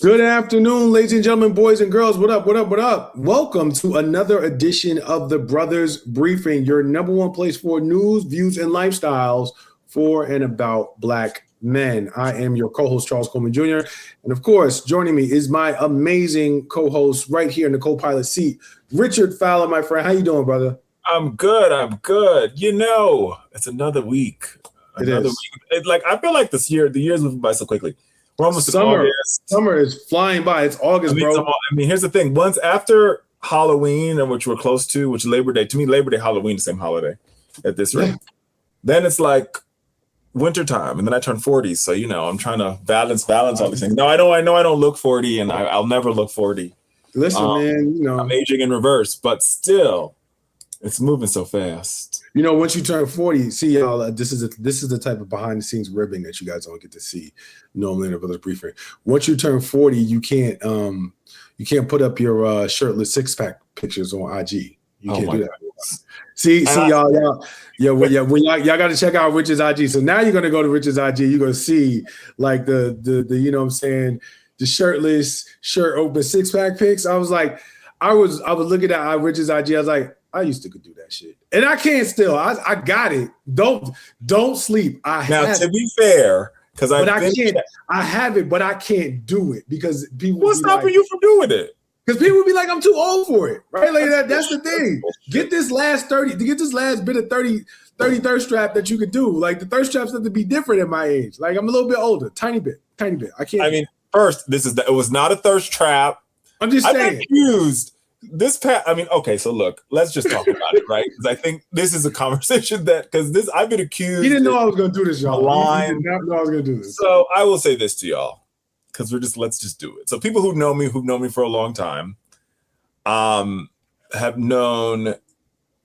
Good afternoon, ladies and gentlemen, boys and girls. What up, what up, what up? Welcome to another edition of the Brothers Briefing, your number one place for news, views, and lifestyles for and about Black men. I am your co-host, Charles Coleman Jr. And of course, joining me is my amazing co-host right here in the co-pilot seat, Richard Fowler, my friend. How you doing, brother? I'm good. You know, it's another week. Another week. I feel like the year's moving by so quickly. We're almost summer. August. Summer is flying by. It's August, bro. Here's the thing. Once after Halloween, and which we're close to, which Labor Day, to me, Labor Day, Halloween, the same holiday at this rate. Then it's like wintertime, and then I turn 40. So, you know, I'm trying to balance all these things. No, I know I don't look 40, and I'll never look 40. Listen, man, you know. I'm aging in reverse, but still, it's moving so fast. You know, once you turn 40, see, y'all, this is the type of behind the scenes ribbing that you guys don't get to see normally in a Brothers Briefing. Once you turn 40, you can't put up your shirtless six pack pictures on IG. You can't do that. See, y'all got to check out Richard's IG. So now you're gonna go to Richard's IG. You're gonna see like the you know what I'm saying, the shirtless, shirt open six pack pics. I was looking at Richard's IG. I was like, I used to could do that shit, and I can't still. I got it. Don't sleep. To be fair, because I can't. I have it, but I can't do it because people. What's stopping you from doing it? Because people be like, I'm too old for it, right? Like that's the thing. Get this last bit of 30 thirst trap that you could do. Like the thirst traps have to be different at my age. Like I'm a little bit older, tiny bit. I can't. I mean, first, it was not a thirst trap. I'm just saying. I'm confused. Okay, so look, let's just talk about it, right? Because I think this is a conversation I've been accused. He didn't know I was going to do this, y'all. He did not know I was going to do this. So I will say this to y'all, because let's just do it. So people who've known me for a long time, have known.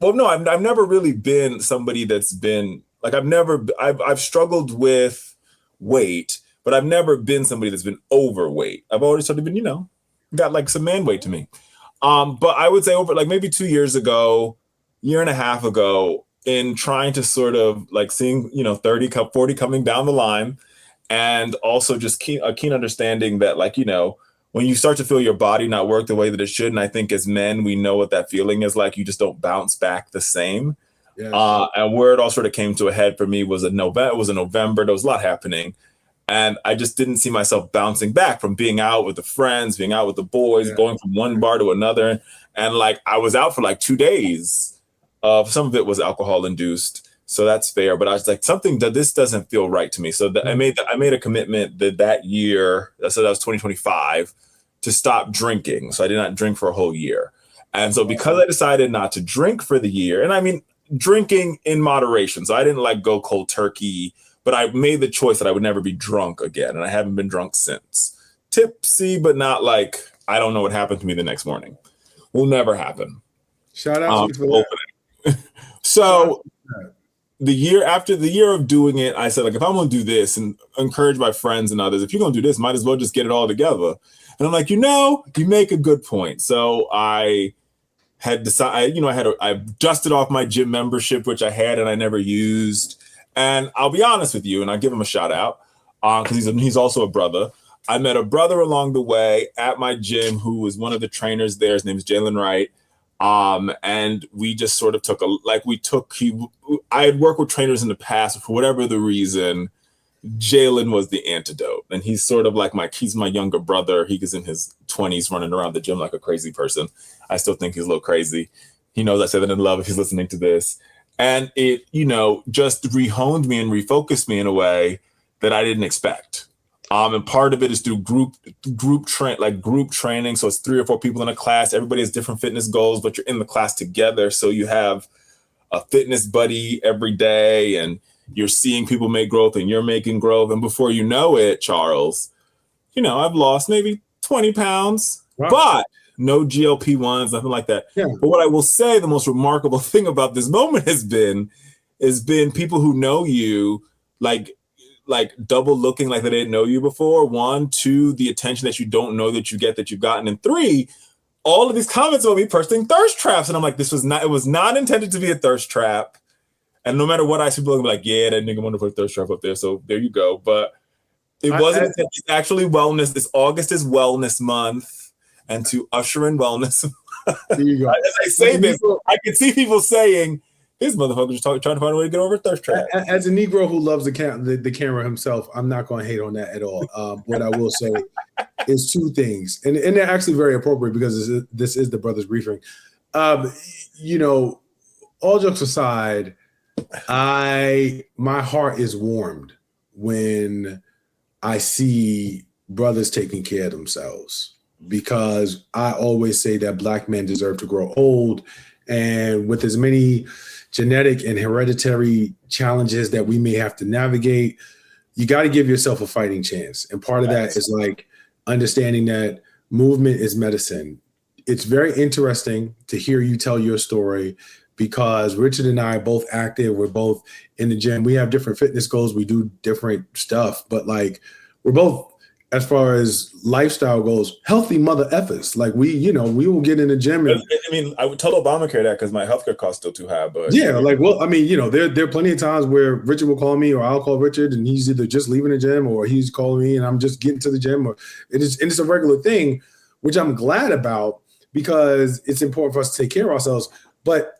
Well, no, I've never really been somebody that's been like I've struggled with weight, but I've never been somebody that's been overweight. I've always sort of been, got like some man weight to me. But I would say over like maybe 2 years ago, year and a half ago, in trying to sort of like seeing, 30, 40 coming down the line, and also just a keen understanding that when you start to feel your body not work the way that it should, and I think as men, we know what that feeling is like, you just don't bounce back the same. Yeah. And where it all sort of came to a head for me was November. There was a lot happening. And I just didn't see myself bouncing back from being out with the friends, being out with the boys, going from one bar to another. And like, I was out for like 2 days. Some of it was alcohol induced. So that's fair. But I was like, this doesn't feel right to me. So I made a commitment that year, so that was 2025, to stop drinking. So I did not drink for a whole year. And so because I decided not to drink for the year, and I mean, drinking in moderation. So I didn't like go cold turkey, but I made the choice that I would never be drunk again. And I haven't been drunk since. Tipsy, but not like, I don't know what happened to me the next morning. Will never happen. Shout out to you for that. So the year of doing it, I said, like, if I'm going to do this and encourage my friends and others, if you're going to do this, might as well just get it all together. And I'm like, you make a good point. So I had decided, I dusted off my gym membership, which I had and I never used. And I'll be honest with you, and I'll give him a shout out because he's also a brother. I met a brother along the way at my gym who was one of the trainers there. His name is Jalen Wright. And we just sort of I had worked with trainers in the past, for whatever the reason, Jalen was the antidote. And he's sort of like he's my younger brother. He was in his 20s running around the gym like a crazy person. I still think he's a little crazy. He knows I said that in love if he's listening to this. And it, just rehoned me and refocused me in a way that I didn't expect. And part of it is through group training. So it's 3 or 4 people in a class. Everybody has different fitness goals, but you're in the class together. So you have a fitness buddy every day, and you're seeing people make growth, and you're making growth. And before you know it, Charles, I've lost maybe 20 pounds, but no GLP-1s, nothing like that. Yeah. But what I will say, the most remarkable thing about this moment has been people who know you, like double looking like they didn't know you before. 1, 2, the attention that you don't know that you get, that you've gotten. And 3, all of these comments about me posting thirst traps. And I'm like, it was not intended to be a thirst trap. And no matter what I see, people are like, yeah, that nigga wanted to put a thirst trap up there. So there you go. But It wasn't. It's actually wellness. This August is Wellness Month, and to usher in wellness. There you go. As I say this, I can see people saying, "This motherfucker's trying to find a way to get over a thirst trap." As a Negro who loves the camera himself, I'm not going to hate on that at all. What I will say is two things, and they're actually very appropriate because this is the brothers briefing. You know, all jokes aside, my heart is warmed when I see brothers taking care of themselves, because I always say that Black men deserve to grow old, and with as many genetic and hereditary challenges that we may have to navigate, you got to give yourself a fighting chance. And part of that is like understanding that movement is medicine. It's very interesting to hear you tell your story, because Richard and I are both active. We're both in the gym. We have different fitness goals. We do different stuff, but like we're both, as far as lifestyle goes, healthy mother effers. Like we will get in the gym. And, I mean, I would tell Obamacare that because my healthcare costs still too high. But yeah, like, well, I mean, there are plenty of times where Richard will call me or I'll call Richard, and he's either just leaving the gym or he's calling me and I'm just getting to the gym, or it's a regular thing, which I'm glad about because it's important for us to take care of ourselves. But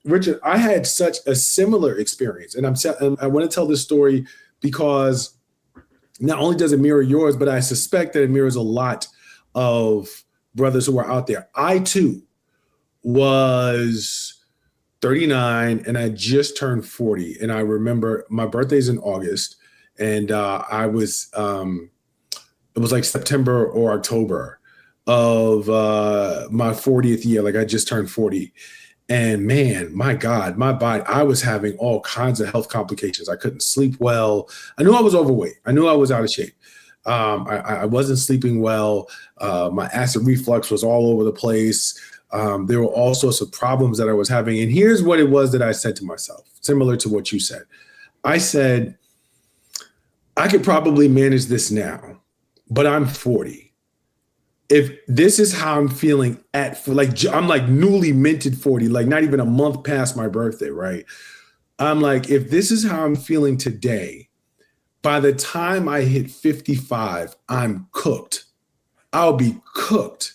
Richard, I had such a similar experience, and I want to tell this story because not only does it mirror yours, but I suspect that it mirrors a lot of brothers who are out there. I too was 39 and I just turned 40. And I remember my birthday's in August, and it was like September or October of my 40th year. Like I just turned 40. And man, my God, my body, I was having all kinds of health complications. I couldn't sleep well. I knew I was overweight. I knew I was out of shape. I wasn't sleeping well. My acid reflux was all over the place. There were all sorts of problems that I was having. And here's what it was that I said to myself, similar to what you said. I said, I could probably manage this now, but I'm 40. If this is how I'm feeling I'm like newly minted 40, like not even a month past my birthday, right? I'm like, if this is how I'm feeling today, by the time I hit 55, I'm cooked. I'll be cooked.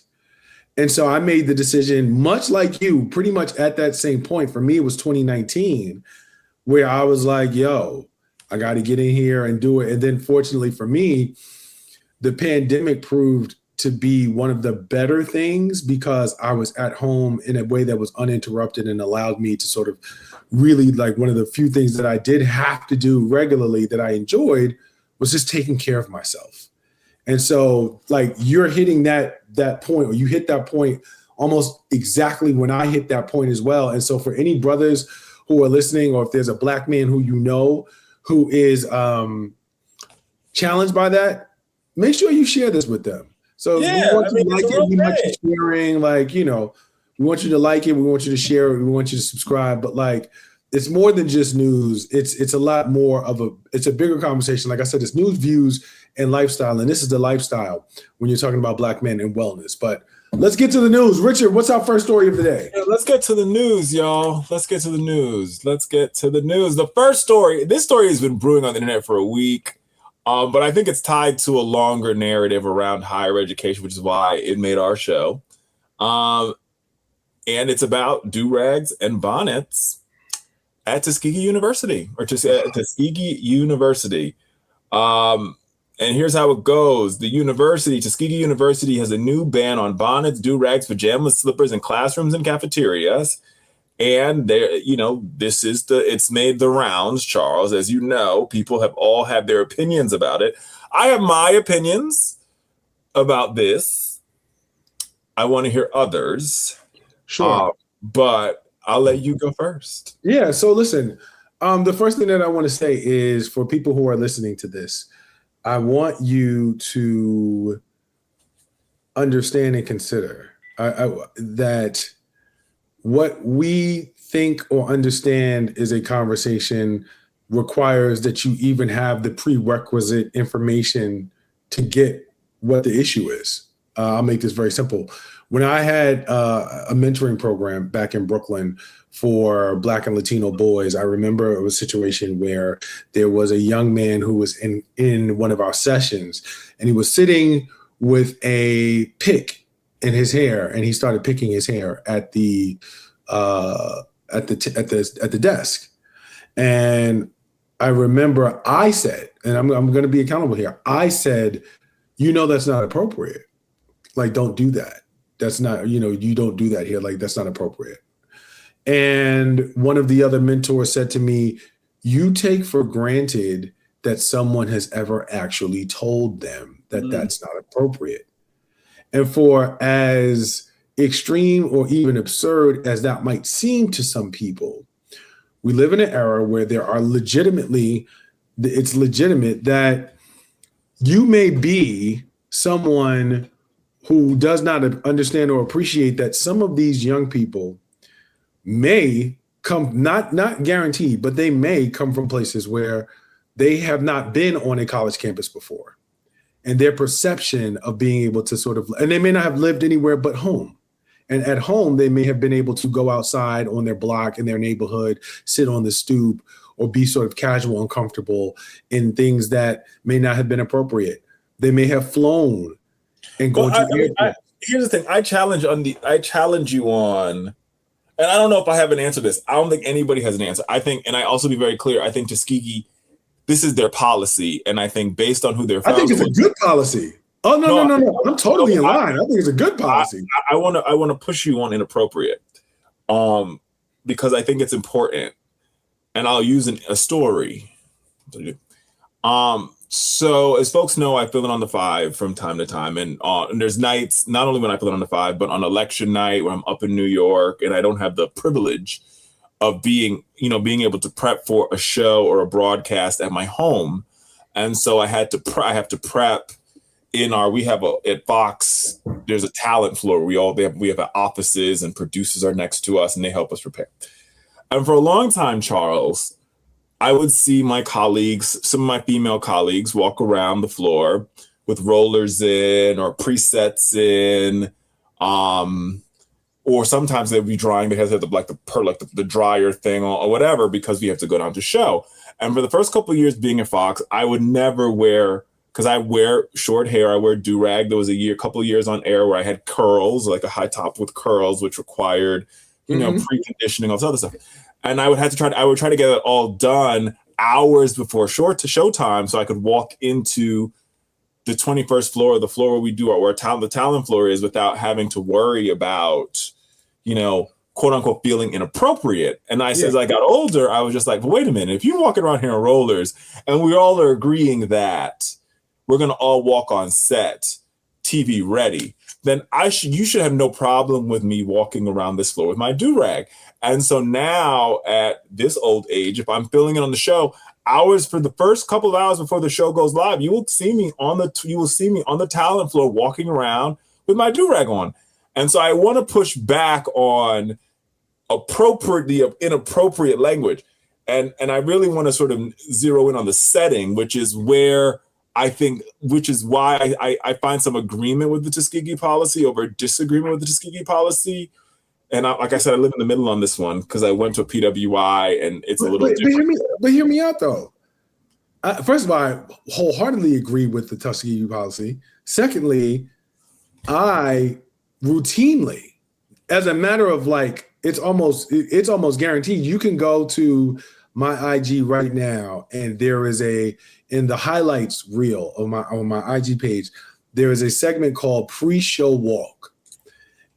And so I made the decision, much like you, pretty much at that same point. For me, it was 2019, where I was like, yo, I got to get in here and do it. And then fortunately for me, the pandemic proved to be one of the better things, because I was at home in a way that was uninterrupted and allowed me to sort of really, like, one of the few things that I did have to do regularly that I enjoyed was just taking care of myself. And so, like, you're hitting that point, or you hit that point almost exactly when I hit that point as well. And so for any brothers who are listening, or if there's a Black man who who is challenged by that, make sure you share this with them. So we want you to like it. We want you sharing, like, we want you to like it. We want you to share it. We want you to subscribe. But like, it's more than just news. It's a lot more of it's a bigger conversation. Like I said, it's news, views, and lifestyle. And this is the lifestyle when you're talking about Black men and wellness. But let's get to the news. Richard, what's our first story of the day? Yeah, let's get to the news, y'all. Let's get to the news. The first story, this story has been brewing on the internet for a week. But I think it's tied to a longer narrative around higher education, which is why it made our show. And it's about do-rags and bonnets at Tuskegee University, Tuskegee University. And here's how it goes. Tuskegee University has a new ban on bonnets, do-rags, pajamas, slippers in classrooms and cafeterias. And it's made the rounds, Charles. As you know, people have all had their opinions about it. I have my opinions about this. I want to hear others. Sure. But I'll let you go first. Yeah. So listen, the first thing that I want to say is, for people who are listening to this, I want you to understand and consider that what we think or understand is a conversation requires that you even have the prerequisite information to get what the issue is. I'll make this very simple. When I had a mentoring program back in Brooklyn for Black and Latino boys, I remember it was a situation where there was a young man who was in one of our sessions, and he was sitting with a pick in his hair, and he started picking his hair at the desk. And I remember I said, and I'm going to be accountable here. I said, that's not appropriate. Like, don't do that. That's not, you don't do that here. Like, that's not appropriate. And one of the other mentors said to me, you take for granted that someone has ever actually told them that that's not appropriate. And for as extreme or even absurd as that might seem to some people, we live in an era where it's legitimate that you may be someone who does not understand or appreciate that some of these young people may come, not guaranteed, but they may come from places where they have not been on a college campus before. And their perception of being able to and they may not have lived anywhere but home. And at home, they may have been able to go outside on their block in their neighborhood, sit on the stoop, or be sort of casual and comfortable in things that may not have been appropriate. They may have flown and gone to airports. Here's the thing. I challenge you on, and I don't know if I have an answer to this. I don't think anybody has an answer. I think, and I also be very clear, I think Tuskegee, this is their policy. And I think based on who they're I think it's a good policy. Oh, no. I'm totally in line. I think it's a good policy. I want to push you on inappropriate because I think it's important. And I'll use a story. So as folks know, I fill in on the 5 from time to time. And there's nights, not only when I fill in on the 5, but on election night where I'm up in New York and I don't have the privilege of being able to prep for a show or a broadcast at my home. And so I have to prep at Fox, there's a talent floor. We have offices and producers are next to us and they help us prepare. And for a long time, Charles, I would see my colleagues, some of my female colleagues, walk around the floor with rollers in or presets in, or sometimes they'd be drying because they have the dryer thing or whatever because we have to go down to show. And for the first couple of years being at Fox, I would never wear, because I wear short hair, I wear do-rag. There was a couple of years on air where I had curls, like a high top with curls, which required, preconditioning, all this other stuff. And I would try to get it all done hours before showtime so I could walk into the 21st floor, the floor where we do where the talent floor is, without having to worry about, quote unquote, feeling inappropriate. And as I got older, I was just like, wait a minute, if you're walking around here in rollers and we all are agreeing that we're going to all walk on set, TV ready, then you should have no problem with me walking around this floor with my do-rag. And so now at this old age, if I'm filling in on the show, for the first couple of hours before the show goes live, you will see me on the talent floor walking around with my do-rag on. And so I want to push back on inappropriate language. And I really want to sort of zero in on the setting, which is why I find some agreement with the Tuskegee policy over disagreement with the Tuskegee policy. And like I said, I live in the middle on this one because I went to a PWI and it's a little different. But hear me out, though. First of all, I wholeheartely agree with the Tuskegee policy. Secondly, I routinely, as a matter of it's almost guaranteed. You can go to my IG right now, and there is in the highlights reel on my IG page, there is a segment called Pre-Show Walk.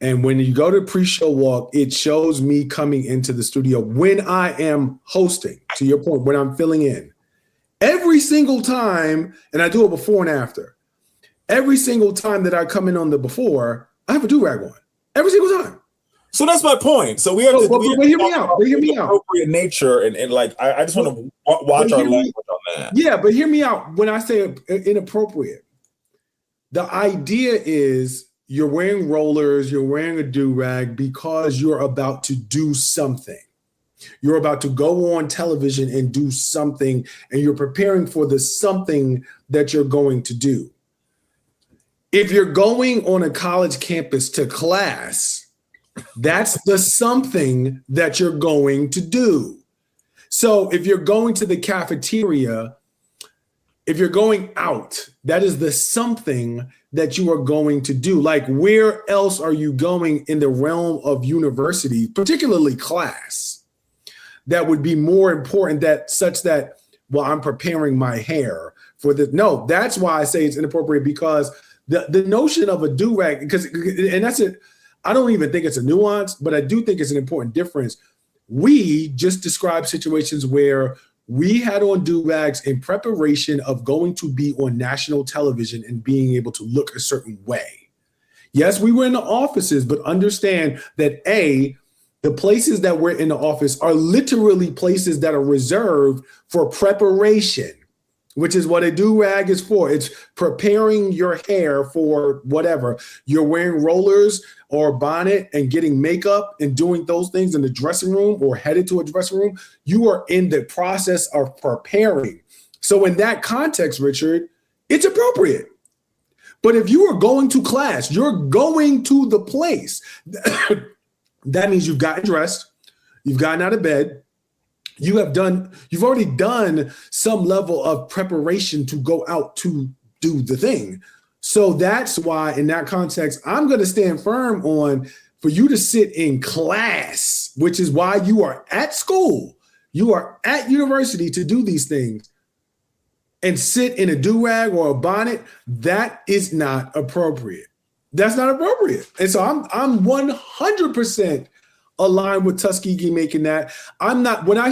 And when you go to Pre-Show Walk, it shows me coming into the studio when I am hosting, to your point, when I'm filling in. Every single time, and I do it before and after, every single time that I come in on the before, I have a do-rag on. Every single time. So that's my point. So we have to. But hear me out. Appropriate nature and I just want to watch our language on that. Yeah, but hear me out. When I say inappropriate, the idea is you're wearing rollers, you're wearing a do-rag because you're about to do something. You're about to go on television and do something, and you're preparing for the something that you're going to do. If you're going on a college campus to class, that's the something that you're going to do. So if you're going to the cafeteria, if you're going out, that is the something that you are going to do. Like, where else are you going in the realm of university, particularly class, that would be more important that such that, well, I'm preparing my hair for the, no, that's why I say it's inappropriate, because the notion of a do-rag, because, and that's it. I don't even think it's a nuance, but I do think it's an important difference. We just described situations where we had on do-rags in preparation of going to be on national television and being able to look a certain way. Yes, we were in the offices, but understand that the places that we're in the office are literally places that are reserved for preparation, which is what a do-rag is for. It's preparing your hair for whatever. You're wearing rollers or a bonnet and getting makeup and doing those things in the dressing room or headed to a dressing room. You are in the process of preparing. So in that context, Richard, it's appropriate. But if you are going to class, you're going to the place. That means you've gotten dressed, you've gotten out of bed, you've already done some level of preparation to go out to do the thing. So that's why in that context, I'm going to stand firm on for you to sit in class, which is why you are at school, you are at university to do these things, and sit in a do-rag or a bonnet. That is not appropriate. That's not appropriate. And so I'm 100% aligned with Tuskegee making that. I'm not, when I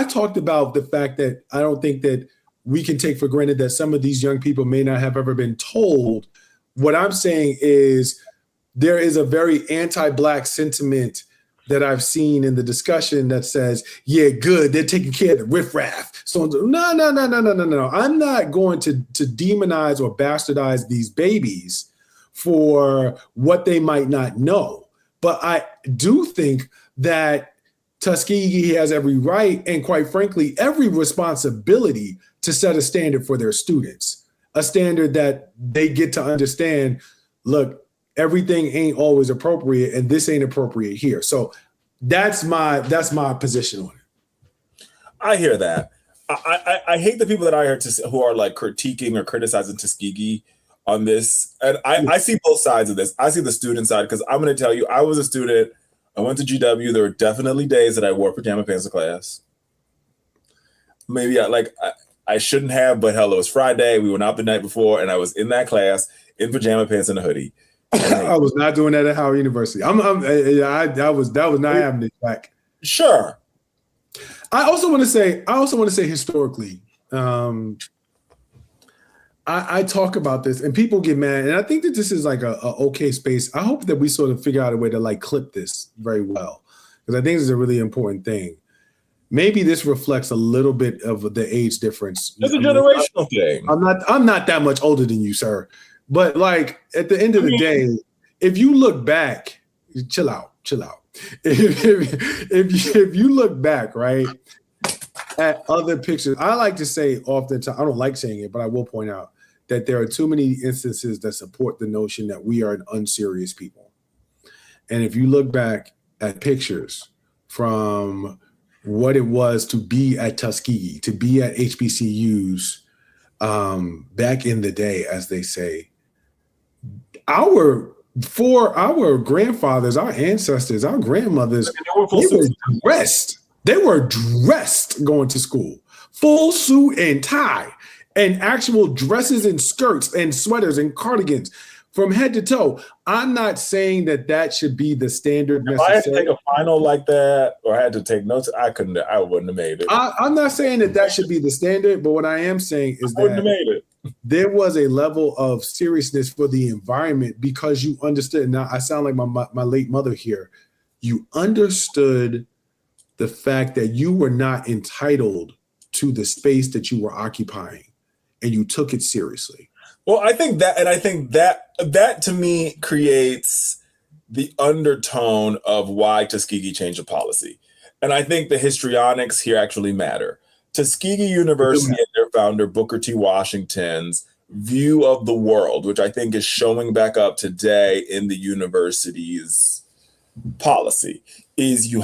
talked about the fact that I don't think that we can take for granted that some of these young people may not have ever been told, what I'm saying is there is a very anti-Black sentiment that I've seen in the discussion that says, yeah, good, they're taking care of the riffraff. So no. I'm not going to demonize or bastardize these babies for what they might not know. But I do think that Tuskegee has every right and, quite frankly, every responsibility to set a standard for their students, a standard that they get to understand, look, everything ain't always appropriate and this ain't appropriate here. So that's my position on it. I hear that. I hate the people that I heard who are like critiquing or criticizing Tuskegee on this. And I see both sides of this. I see the student side, because I'm going to tell you, I was a student. I went to GW. There were definitely days that I wore pajama pants to class. Maybe I shouldn't have, but hell, it was Friday. We went out the night before, and I was in that class in pajama pants and a hoodie. I was not doing that at Howard University. That was not happening back. Sure. I also want to say historically, I talk about this and people get mad, and I think that this is like a okay space. I hope that we sort of figure out a way to like clip this very well, because I think this is a really important thing. Maybe this reflects a little bit of the age difference. It's a generational thing. I'm not that much older than you, sir. But like at the end of the day, if you look back, chill out. If you look back, right, at other pictures, I like to say oftentimes, I don't like saying it, but I will point out that there are too many instances that support the notion that we are an unserious people. And if you look back at pictures from what it was to be at Tuskegee, to be at HBCUs back in the day, as they say, our grandfathers, our ancestors, our grandmothers, they were dressed going to school, full suit and tie, and actual dresses and skirts and sweaters and cardigans from head to toe. I'm not saying that should be the standard. If I had to take a final like that, or I had to take notes, I wouldn't have made it. I'm not saying that should be the standard, but what I am saying is that there was a level of seriousness for the environment, because you understood. Now I sound like my late mother here. You understood the fact that you were not entitled to the space that you were occupying, and you took it seriously. Well, I think that to me creates the undertone of why Tuskegee changed the policy. And I think the histrionics here actually matter. Tuskegee University and their founder, Booker T. Washington's view of the world, which I think is showing back up today in the university's policy, is we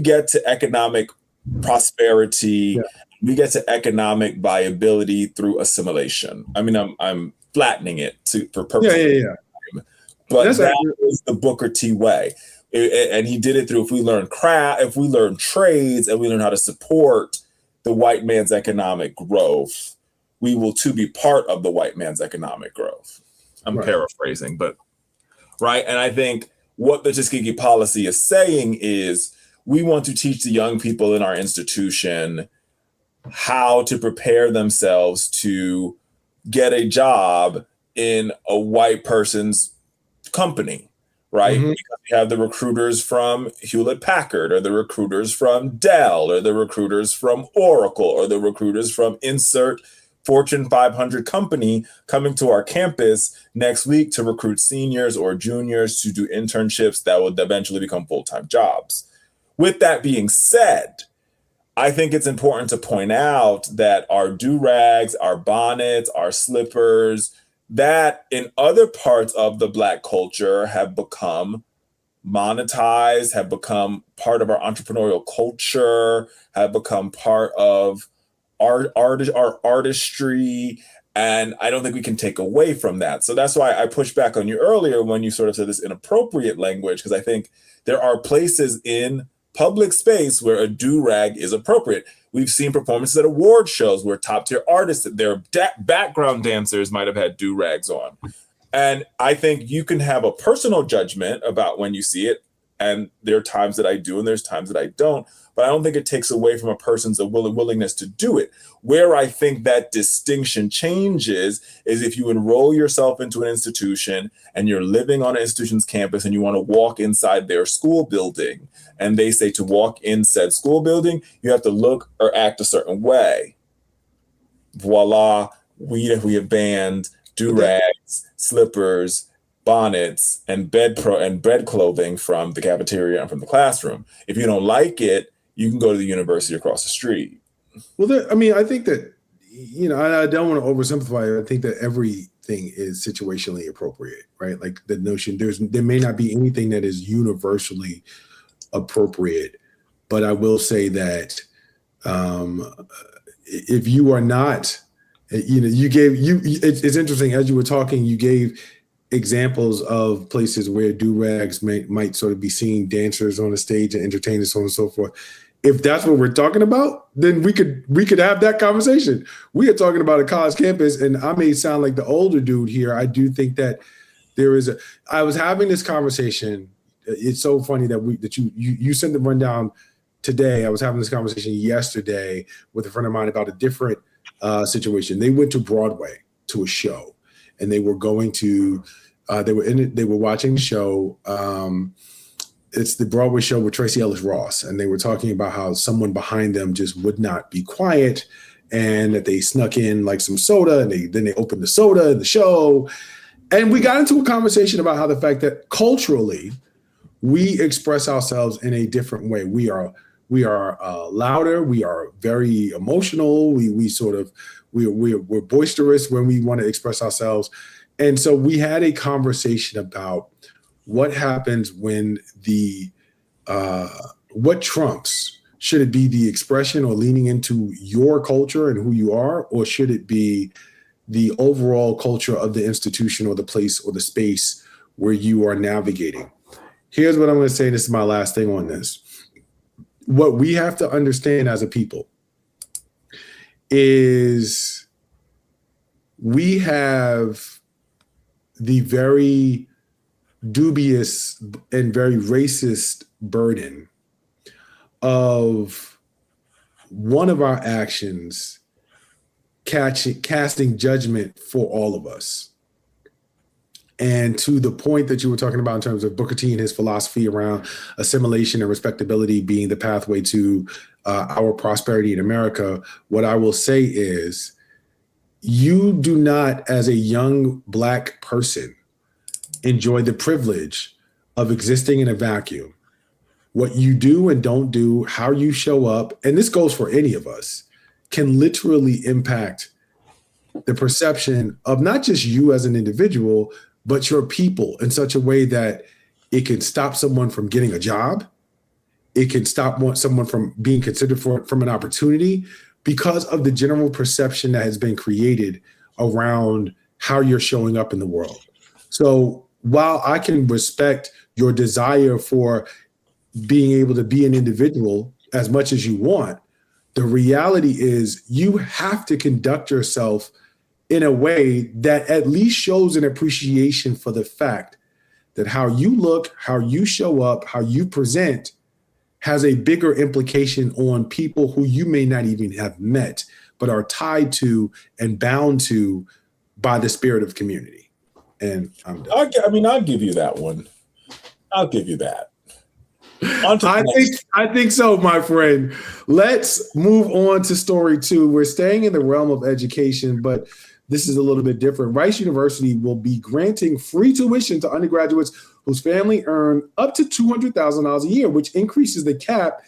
get to economic prosperity, Yeah. we get to economic viability through assimilation. I mean, I'm flattening it for purposes. Yeah. But that is the Booker T way. And he did it through, if we learn craft, if we learn trades, and we learn how to support the white man's economic growth, we will too be part of the white man's economic growth. I'm paraphrasing, but right. And I think what the Tuskegee policy is saying is we want to teach the young people in our institution how to prepare themselves to get a job in a white person's company, right? Mm-hmm. Because we have the recruiters from Hewlett Packard, or the recruiters from Dell, or the recruiters from Oracle, or the recruiters from insert Fortune 500 company coming to our campus next week to recruit seniors or juniors to do internships that will eventually become full-time jobs. With that being said, I think it's important to point out that our do-rags, our bonnets, our slippers, that in other parts of the Black culture have become monetized, have become part of our entrepreneurial culture, have become part of our artistry. And I don't think we can take away from that. So that's why I pushed back on you earlier when you sort of said this inappropriate language, because I think there are places in public space where a do-rag is appropriate. We've seen performances at award shows where top-tier artists, their background dancers might have had do-rags on. And I think you can have a personal judgment about when you see it, and there are times that I do and there's times that I don't, but I don't think it takes away from a person's willingness to do it. Where I think that distinction changes is if you enroll yourself into an institution and you're living on an institution's campus and you want to walk inside their school building, and they say to walk in said school building, you have to look or act a certain way. Voila, we have banned do-rags, slippers, bonnets, and bed clothing from the cafeteria and from the classroom. If you don't like it, you can go to the university across the street. Well, I think that, I don't want to oversimplify it. I think that everything is situationally appropriate, right? Like the notion there may not be anything that is universally appropriate, but I will say that if you are not, it's interesting, as you were talking, you gave examples of places where do-rags might sort of be seeing dancers on the stage and entertainers, so on and so forth. If that's what we're talking about, then we could have that conversation. We are talking about a college campus, and I may sound like the older dude here. I do think that I was having this conversation. It's so funny that you sent the rundown today. I was having this conversation yesterday with a friend of mine about a different situation. They went to Broadway to a show, and they were going to they were watching the show. It's the Broadway show with Tracy Ellis Ross, and they were talking about how someone behind them just would not be quiet, and that they snuck in like some soda, and then they opened the soda in the show, and we got into a conversation about how the fact that culturally we express ourselves in a different way. We are louder. We are very emotional. We're boisterous when we want to express ourselves. And so we had a conversation about what happens when what trumps. Should it be the expression or leaning into your culture and who you are, or should it be the overall culture of the institution or the place or the space where you are navigating? Here's what I'm going to say. This is my last thing on this. What we have to understand as a people is we have the very dubious and very racist burden of one of our actions casting judgment for all of us. And to the point that you were talking about in terms of Booker T and his philosophy around assimilation and respectability being the pathway to our prosperity in America, what I will say is you do not, as a young Black person, enjoy the privilege of existing in a vacuum. What you do and don't do, how you show up, and this goes for any of us, can literally impact the perception of not just you as an individual, but your people in such a way that it can stop someone from getting a job. It can stop someone from being considered from an opportunity because of the general perception that has been created around how you're showing up in the world. So while I can respect your desire for being able to be an individual as much as you want, the reality is you have to conduct yourself in a way that at least shows an appreciation for the fact that how you look, how you show up, how you present has a bigger implication on people who you may not even have met, but are tied to and bound to by the spirit of community. And I'm done. I'll give you that one. I'll give you that. I think so, my friend. Let's move on to story 2. We're staying in the realm of education, but this is a little bit different. Rice University will be granting free tuition to undergraduates whose family earn up to $200,000 a year, which increases the cap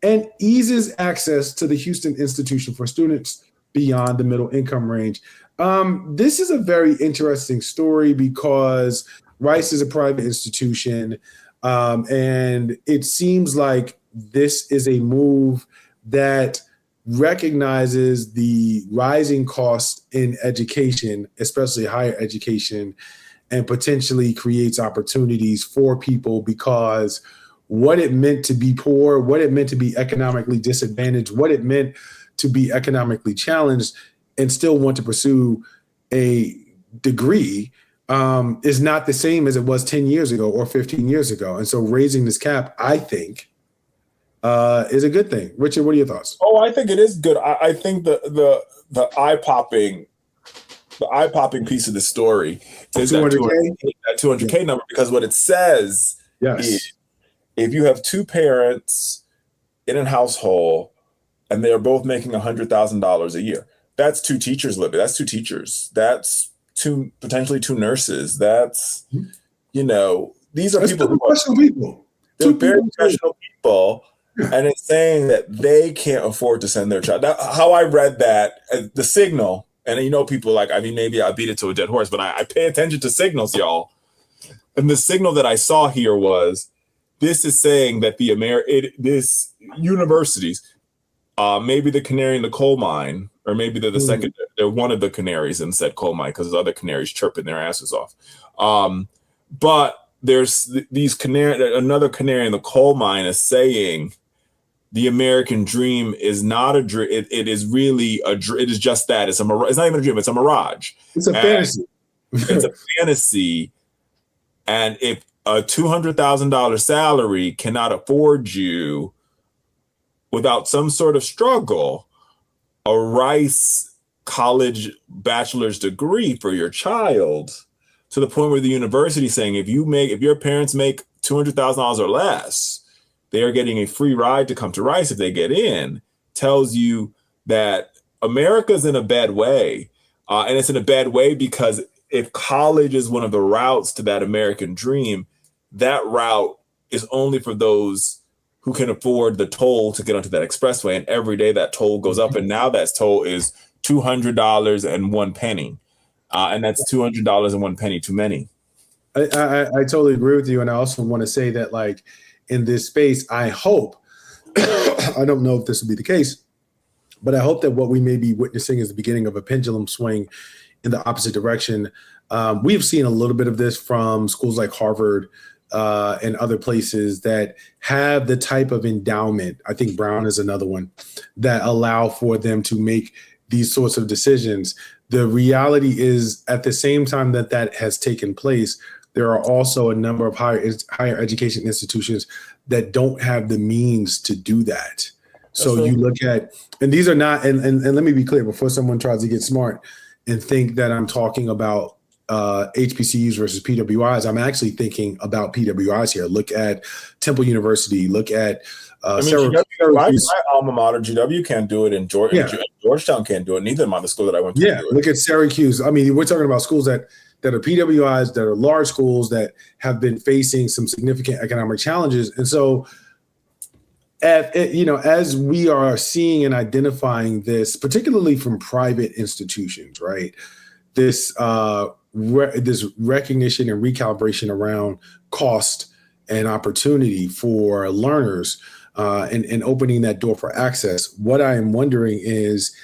and eases access to the Houston Institution for students beyond the middle income range. This is a very interesting story because Rice is a private institution, and it seems like this is a move that recognizes the rising cost in education, especially higher education, and potentially creates opportunities for people, because what it meant to be poor, what it meant to be economically disadvantaged, what it meant to be economically challenged and still want to pursue a degree is not the same as it was 10 years ago or 15 years ago. And so raising this cap, I think, is a good thing. Richard, what are your thoughts? Oh, I think it is good. I think the eye-popping piece of the story is that 200K number, because what it says is if you have two parents in a household and they are both making $100,000 a year, that's 2 teachers living. That's 2 teachers. That's potentially 2 nurses. That's, these are people who are people. They're very professional people. And it's saying that they can't afford to send their child. Now, how I read that, the signal, and people maybe I beat it to a dead horse, but I pay attention to signals, y'all. And the signal that I saw here was, this is saying that this universities, maybe the canary in the coal mine, or maybe they're the second, they're one of the canaries in said coal mine, because there's other canaries chirping their asses off. But there's another canary in the coal mine is saying, the American dream is not a dream. It is really it is just that. It's not even a dream. It's a mirage. It's a fantasy. It's a fantasy. And if a $200,000 salary cannot afford you without some sort of struggle, a Rice college bachelor's degree for your child, to the point where the university is saying, if your parents make $200,000 or less, they are getting a free ride to come to Rice if they get in, tells you that America's in a bad way. And it's in a bad way because if college is one of the routes to that American dream, that route is only for those who can afford the toll to get onto that expressway. And every day that toll goes up. And now that toll is $200.01. And that's $200.01 too many. I totally agree with you. And I also want to say that, in this space, I hope, I don't know if this will be the case, but I hope that what we may be witnessing is the beginning of a pendulum swing in the opposite direction. We have seen a little bit of this from schools like Harvard and other places that have the type of endowment, I think Brown is another one, that allow for them to make these sorts of decisions. The reality is, at the same time that has taken place, there are also a number of higher education institutions that don't have the means to do that. So you look at, and these are not, and let me be clear before someone tries to get smart and think that I'm talking about HBCUs versus PWIs. I'm actually thinking about PWIs here. Look at Temple University. Look at my alma mater, GW, can't do it, and Georgetown can't do it. Neither of them are the school that I went to. Yeah, look at Syracuse. We're talking about schools that are PWIs, that are large schools that have been facing some significant economic challenges. And so as we are seeing and identifying this, particularly from private institutions, right? This this recognition and recalibration around cost and opportunity for learners, and opening that door for access. What I am wondering is,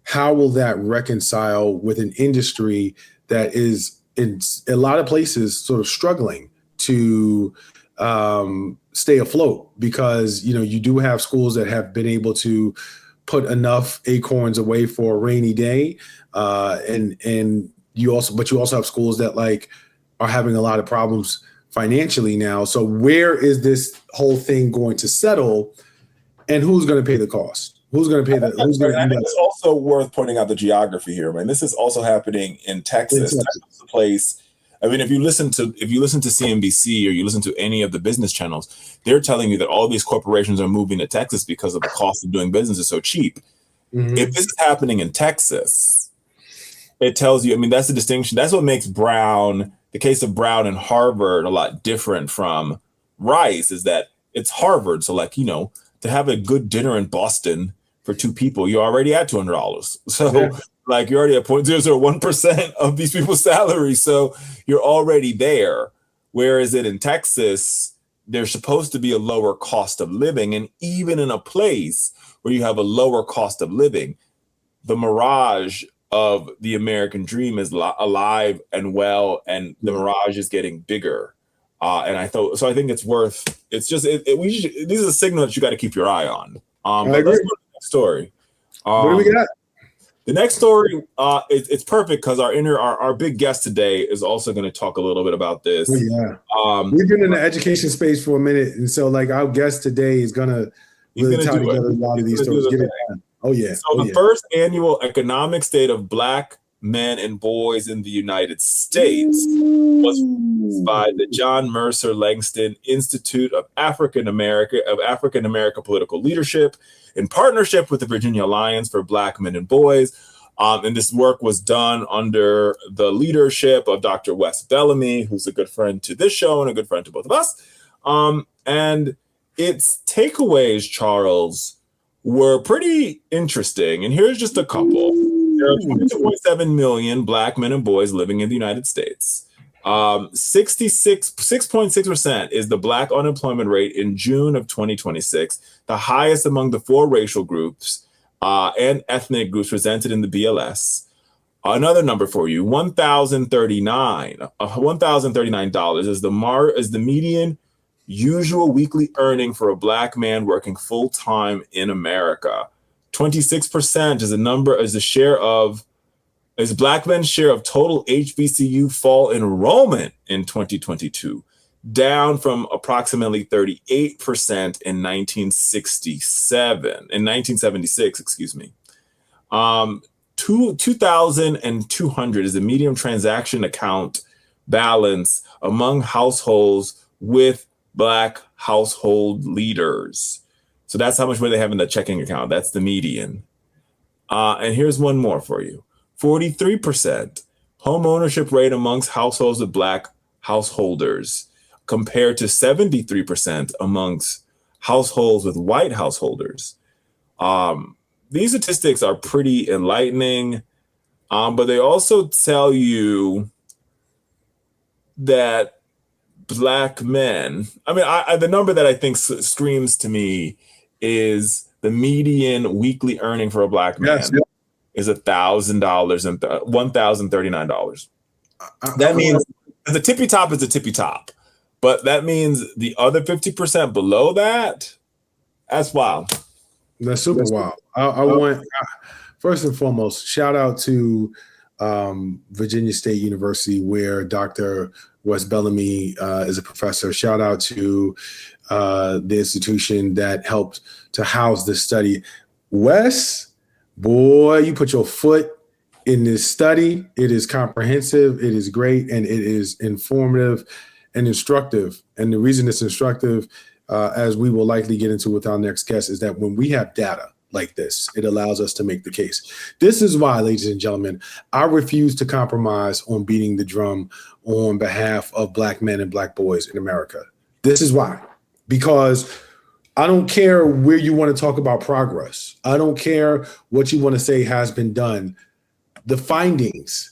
how will that reconcile with an industry that is in a lot of places sort of struggling to stay afloat, because you do have schools that have been able to put enough acorns away for a rainy day, and you also have schools that are having a lot of problems financially now. So where is this whole thing going to settle, and who's going to pay the cost? Who's going to pay that? Who's going to? I think it's also worth pointing out the geography here, man. This is also happening in Texas. Texas is a place. I mean, if you listen to CNBC or you listen to any of the business channels, they're telling you that all these corporations are moving to Texas because of the cost of doing business is so cheap. Mm-hmm. If this is happening in Texas, it tells you. I mean, that's the distinction. That's what makes the case of Brown and Harvard, a lot different from Rice. Is that it's Harvard, so to have a good dinner in Boston for two people, you're already at $200. So you're already at 0.001% of these people's salary. So you're already there. Whereas in Texas, there's supposed to be a lower cost of living. And even in a place where you have a lower cost of living, the mirage of the American dream is alive and well, and the mirage is getting bigger. And I think it's worth, this is a signal that you got to keep your eye on. But let's go to the next story. What do we got? The next story, it's perfect because our big guest today is also going to talk a little bit about this. Oh, yeah. We've been in the education space for a minute, and so our guest today is going to really tie together a lot of these stories. Get it done. Oh, yeah. So the first annual Economic State of Black Men and Boys in the United States was released by the John Mercer Langston Institute of African American Political Leadership in partnership with the Virginia Alliance for Black Men and Boys. And this work was done under the leadership of Dr. Wes Bellamy, who's a good friend to this show and a good friend to both of us. And its takeaways, Charles, were pretty interesting. And here's just a couple. There are 22.7 million Black men and boys living in the United States. 6.6% is the Black unemployment rate in June of 2026, the highest among the four racial groups and ethnic groups presented in the BLS. Another number for you, $1,039 is the median usual weekly earning for a Black man working full time in America. 26% is Black men's share of total HBCU fall enrollment in 2022, down from approximately 38% in 1976, excuse me. 2,200 is the median transaction account balance among households with Black household leaders. So that's how much money they have in the checking account. That's the median. And here's one more for you. 43% homeownership rate amongst households with Black householders, compared to 73% amongst households with white householders. These statistics are pretty enlightening, but they also tell you that Black men, the number that I think screams to me is the median weekly earning for a Black man is $1,000 and $1,039. That means the tippy top is the tippy top, but that means the other 50% below that's wild. That's super wild. I want, first and foremost, shout out to Virginia State University, where Dr. Wes Bellamy is a professor. Shout out to the institution that helped to house this study. Wes, boy, you put your foot in this study. It is comprehensive, it is great, and it is informative and instructive. And the reason it's instructive, as we will likely get into with our next guest, is that when we have data like this, it allows us to make the case. This is why, ladies and gentlemen, I refuse to compromise on beating the drum on behalf of Black men and Black boys in America. This is why, because I don't care where you want to talk about progress. I don't care what you want to say has been done. The findings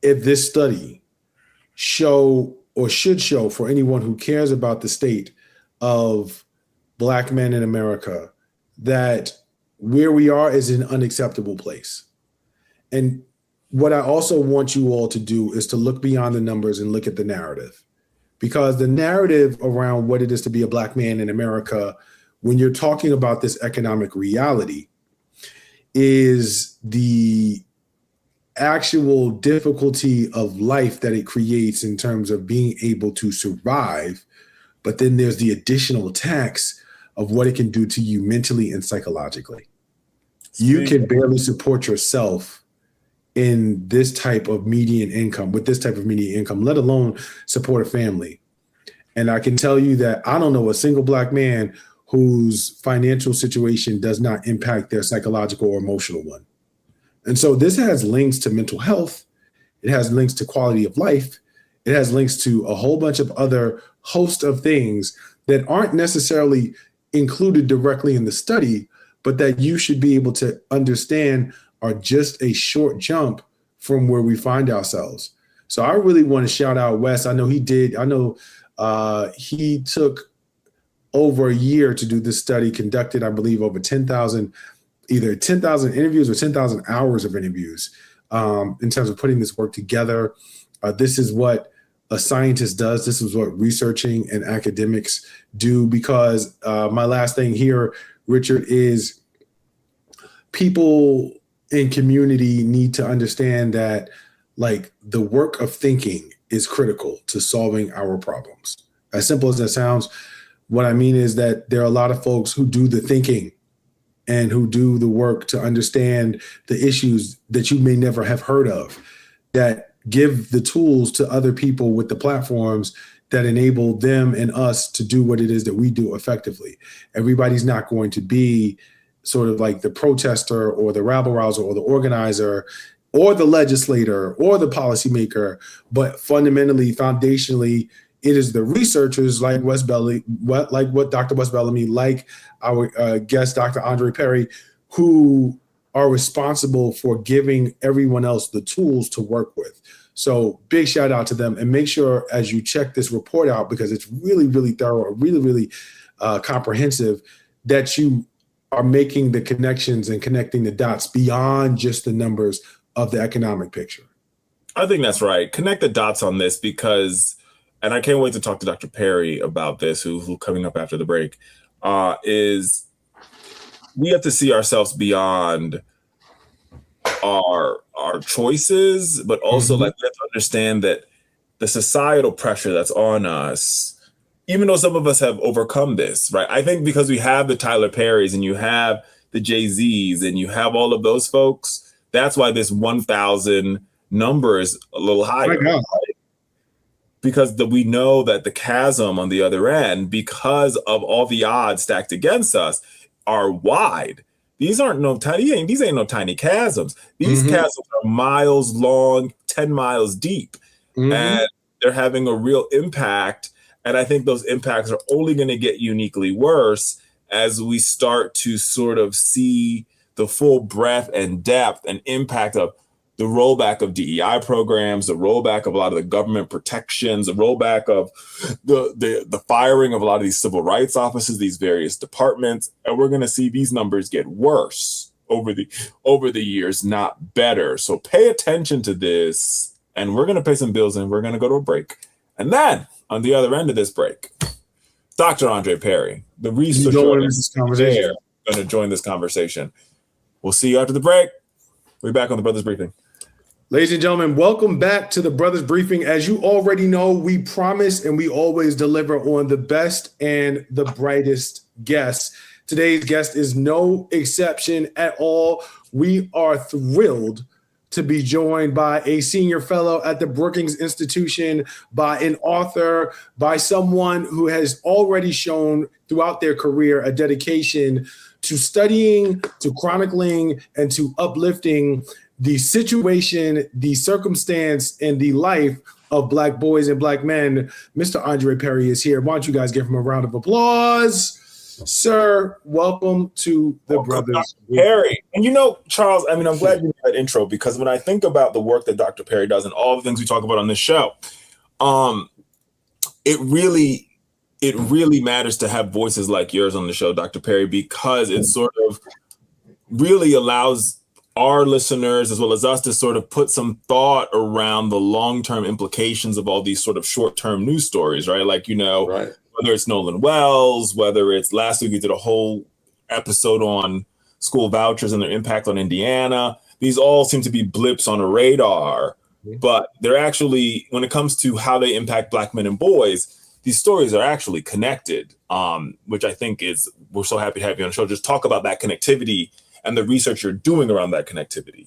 of this study show or should show for anyone who cares about the state of Black men in America that where we are is an unacceptable place. And what I also want you all to do is to look beyond the numbers and look at the narrative. Because the narrative around what it is to be a Black man in America, when you're talking about this economic reality, is the actual difficulty of life that it creates in terms of being able to survive. But then there's the additional tax of what it can do to you mentally and psychologically. You can barely support yourself in this type of median income, with this type of median income, let alone support a family. And I can tell you that I don't know a single Black man whose financial situation does not impact their psychological or emotional one. And so this has links to mental health. It has links to quality of life. It has links to a whole bunch of other host of things that aren't necessarily included directly in the study, but that you should be able to understand are just a short jump from where we find ourselves. So I really want to shout out Wes. I know he did. I know he took over a year to do this study, conducted, I believe, over 10,000, either 10,000 interviews or 10,000 hours of interviews in terms of putting this work together. This is what a scientist does. This is what researching and academics do, because my last thing here, Richard, is people in community need to understand that, like, the work of thinking is critical to solving our problems. As simple as that sounds, what I mean is that there are a lot of folks who do the thinking and who do the work to understand the issues that you may never have heard of, that give the tools to other people with the platforms that enable them and us to do what it is that we do effectively. Everybody's not going to be sort of like the protester or the rabble rouser or the organizer or the legislator or the policymaker, but fundamentally, foundationally, it is the researchers like Wes Bellamy, like what Dr. Wes Bellamy, like our guest, Dr. Andre Perry, who are responsible for giving everyone else the tools to work with. So big shout out to them, and make sure as you check this report out, because it's really, really thorough, really, really comprehensive, that you are making the connections and connecting the dots beyond just the numbers of the economic picture. I think that's right. Connect the dots on this, because, and I can't wait to talk to Dr. Perry about this, who coming up after the break, is we have to see ourselves beyond our choices, but also like we have to understand that the societal pressure that's on us, even though some of us have overcome this, right? I think because we have the Tyler Perrys and you have the Jay-Z's and you have all of those folks, that's why this 1,000 number is a little higher. Right? Because we know that the chasm on the other end, because of all the odds stacked against us, are wide. These ain't no tiny chasms. These chasms are miles long, 10 miles deep, and they're having a real impact. And I think those impacts are only going to get uniquely worse as we start to sort of see the full breadth and depth and impact of the rollback of DEI programs, the rollback of a lot of the government protections, the rollback of the firing of a lot of these civil rights offices, these various departments. And we're going to see these numbers get worse over the years, not better. So pay attention to this, and we're going to pay some bills, and we're going to go to a break. And then on the other end of this break, Dr. Andre Perry, the researcher, going to join this conversation. We'll see you after the break. We're back on the Brothers Briefing. Ladies and gentlemen, welcome back to the Brothers Briefing. As you already know, we promise and we always deliver on the best and the brightest guests. Today's guest is no exception at all. We are thrilled to be joined by a senior fellow at the Brookings Institution, by an author, by someone who has already shown throughout their career a dedication to studying, to chronicling, and to uplifting the situation, the circumstance, and the life of Black boys and Black men. Mr. Andre Perry is here. Why don't you guys give him a round of applause? Sir, welcome to the Brothers. Perry. And Charles, I'm glad you made that intro, because when I think about the work that Dr. Perry does and all the things we talk about on this show, it really matters to have voices like yours on the show, Dr. Perry, because it sort of really allows our listeners as well as us to sort of put some thought around the long-term implications of all these sort of short-term news stories, right? Like, Right. whether it's Nolan Wells, whether it's last week we did a whole episode on school vouchers and their impact on Indiana. These all seem to be blips on a radar, but they're actually, when it comes to how they impact Black men and boys, these stories are actually connected, which I think we're so happy to have you on the show. Just talk about that connectivity and the research you're doing around that connectivity.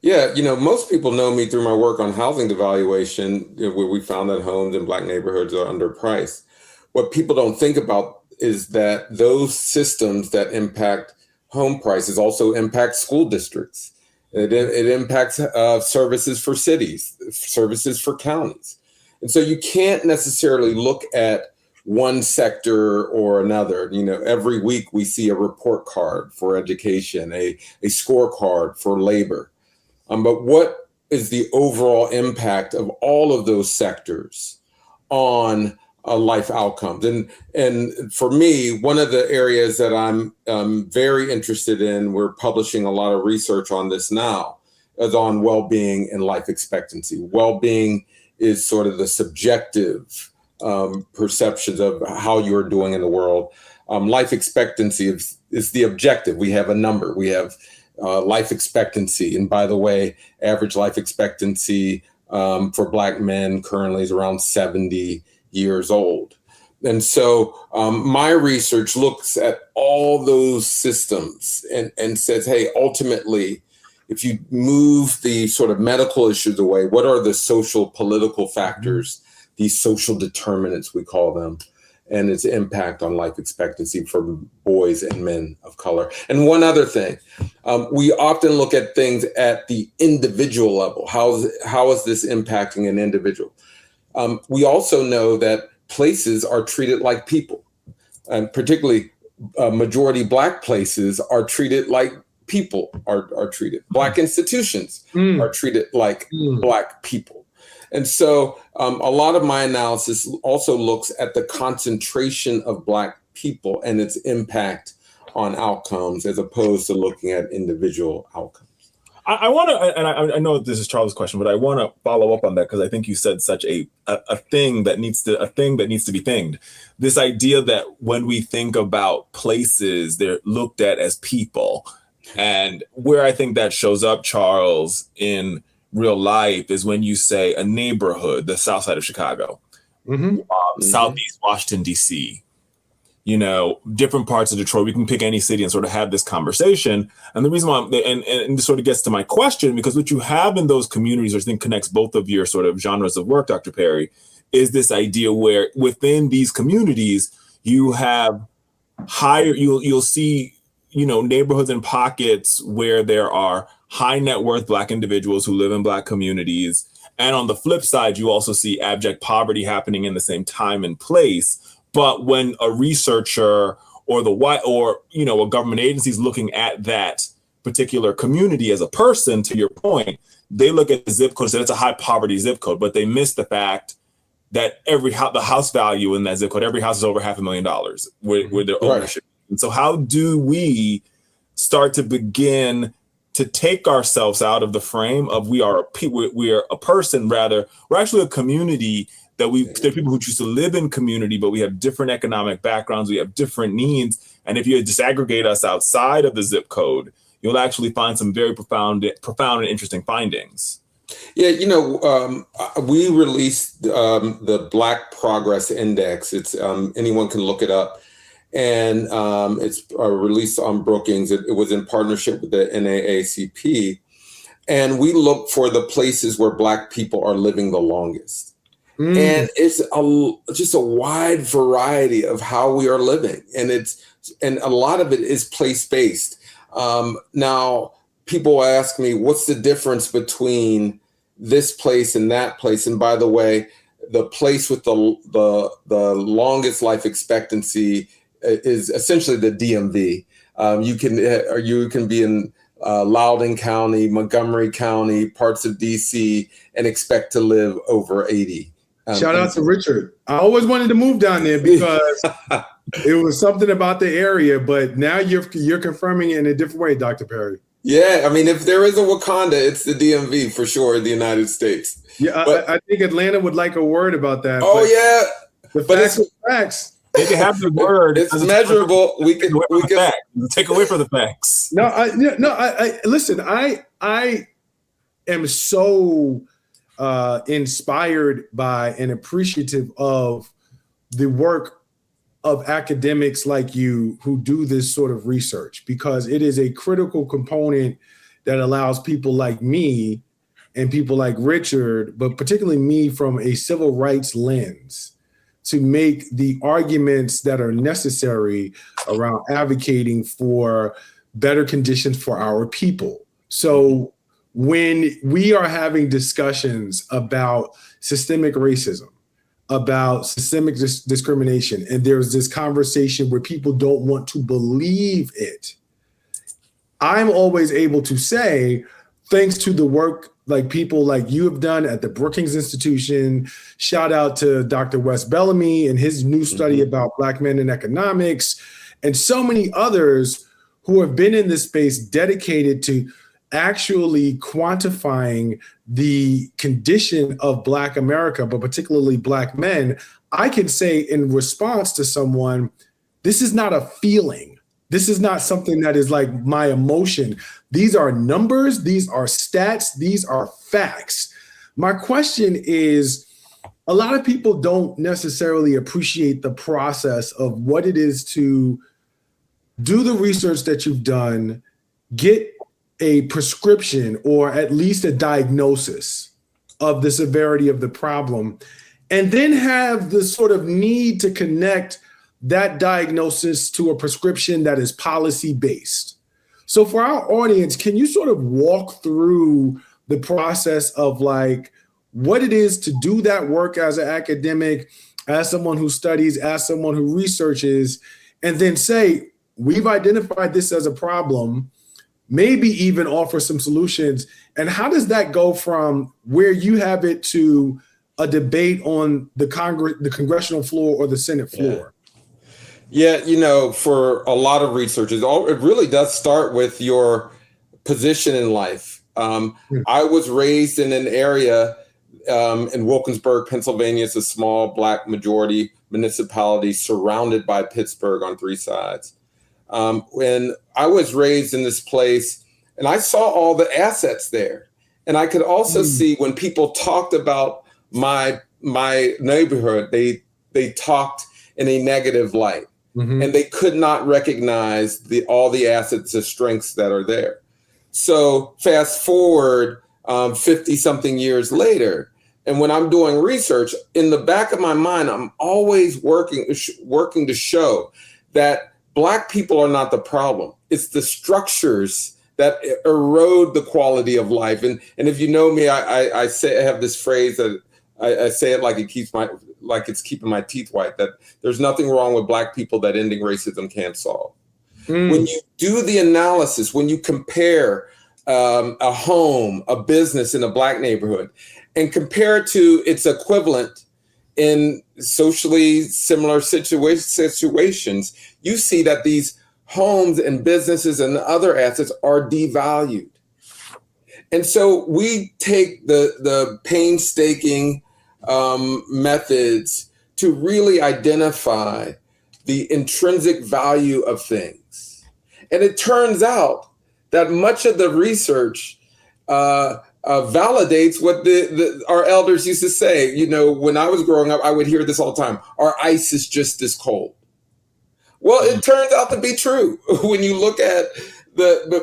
Yeah, most people know me through my work on housing devaluation, where we found that homes in Black neighborhoods are underpriced. What people don't think about is that those systems that impact home prices also impact school districts. It impacts services for cities, services for counties. And so you can't necessarily look at one sector or another. Every week we see a report card for education, a scorecard for labor. But what is the overall impact of all of those sectors on life outcomes? And for me, one of the areas that I'm very interested in, we're publishing a lot of research on this now, is on well-being and life expectancy. Well-being is sort of the subjective perceptions of how you're doing in the world. Life expectancy is the objective. We have a number. We have life expectancy. And by the way, average life expectancy for Black men currently is around 70 years old. And so my research looks at all those systems and says, hey, ultimately, if you move the sort of medical issues away, what are the social political factors, these social determinants, we call them, and its impact on life expectancy for boys and men of color? And one other thing, we often look at things at the individual level. How is this impacting an individual? We also know that places are treated like people, and particularly majority Black places are treated like people are treated. Black institutions are treated like Black people. And so a lot of my analysis also looks at the concentration of Black people and its impact on outcomes, as opposed to looking at individual outcomes. I want to, and I know this is Charles' question, but I want to follow up on that, because I think you said such a thing that needs to be thinged. This idea that when we think about places, they're looked at as people. And where I think that shows up, Charles, in real life is when you say a neighborhood, the South Side of Chicago, Southeast Washington, D.C., different parts of Detroit. We can pick any city and sort of have this conversation. And the reason why, and this sort of gets to my question, because what you have in those communities, which I think connects both of your sort of genres of work, Dr. Perry, is this idea where within these communities, you have you'll see, neighborhoods and pockets where there are high net worth Black individuals who live in Black communities. And on the flip side, you also see abject poverty happening in the same time and place. But when a researcher or a government agency is looking at that particular community as a person, to your point, they look at the zip code and say it's a high poverty zip code, but they miss the fact that the house value in that zip code, every house is over $500,000 with their ownership. Right. And so how do we start to begin to take ourselves out of the frame of we are a person, rather, we're actually a community that there are people who choose to live in community, but we have different economic backgrounds, we have different needs. And if you disaggregate us outside of the zip code, you'll actually find some very profound and interesting findings. Yeah, we released the Black Progress Index. It's anyone can look it up. And it's released on Brookings. It was in partnership with the NAACP. And we look for the places where Black people are living the longest. And it's just a wide variety of how we are living. And a lot of it is place-based. Now, people ask me, what's the difference between this place and that place? And by the way, the place with the longest life expectancy is essentially the DMV. You can be in Loudoun County, Montgomery County, parts of DC, and expect to live over 80. Shout out to Richard. I always wanted to move down there because it was something about the area, but now you're confirming it in a different way, Dr. Perry. Yeah, I mean, if there is a Wakanda, it's the DMV for sure in the United States. Yeah, I think Atlanta would like a word about that. Oh, yeah. The facts are facts. They can have the word. It's measurable. We can take away from the facts. No, listen. I am so inspired by and appreciative of the work of academics like you who do this sort of research, because it is a critical component that allows people like me and people like Richard, but particularly me from a civil rights lens, to make the arguments that are necessary around advocating for better conditions for our people. So when we are having discussions about systemic racism, about systemic discrimination, and there's this conversation where people don't want to believe it, I'm always able to say, thanks to the work like people like you have done at the Brookings Institution, shout out to Dr. Wes Bellamy and his new study about Black men in economics, and so many others who have been in this space dedicated to actually quantifying the condition of Black America, but particularly Black men. I can say in response to someone, this is not a feeling. This is not something that is like my emotion. These are numbers, these are stats, these are facts. My question is, a lot of people don't necessarily appreciate the process of what it is to do the research that you've done, get a prescription or at least a diagnosis of the severity of the problem, and then have the sort of need to connect that diagnosis to a prescription that is policy-based. So for our audience, can you sort of walk through the process of like what it is to do that work as an academic, as someone who studies, as someone who researches, and then say, we've identified this as a problem, maybe even offer some solutions? And how does that go from where you have it to a debate on the congressional floor or the Senate floor? Yeah, you know, for a lot of researchers, it really does start with your position in life. I was raised in an area in Wilkinsburg, Pennsylvania. It's a small Black majority municipality surrounded by Pittsburgh on three sides. When I was raised in this place, and I saw all the assets there, and I could also see when people talked about my neighborhood, they talked in a negative light. And they could not recognize all the assets and strengths that are there. So fast forward 50 something years later, and when I'm doing research, in the back of my mind, I'm always working to show that Black people are not the problem. It's the structures that erode the quality of life. And if you know me, I have this phrase that I say it like it's keeping my teeth white, that there's nothing wrong with Black people that ending racism can't solve. When you do the analysis, when you compare a home, a business in a Black neighborhood, and compare it to its equivalent in socially similar situations, you see that these homes and businesses and other assets are devalued. And so we take the painstaking methods to really identify the intrinsic value of things. And it turns out that much of the research validates what our elders used to say. You know, when I was growing up, I would hear this all the time: our ice is just this cold. Well, it turns out to be true. When you look at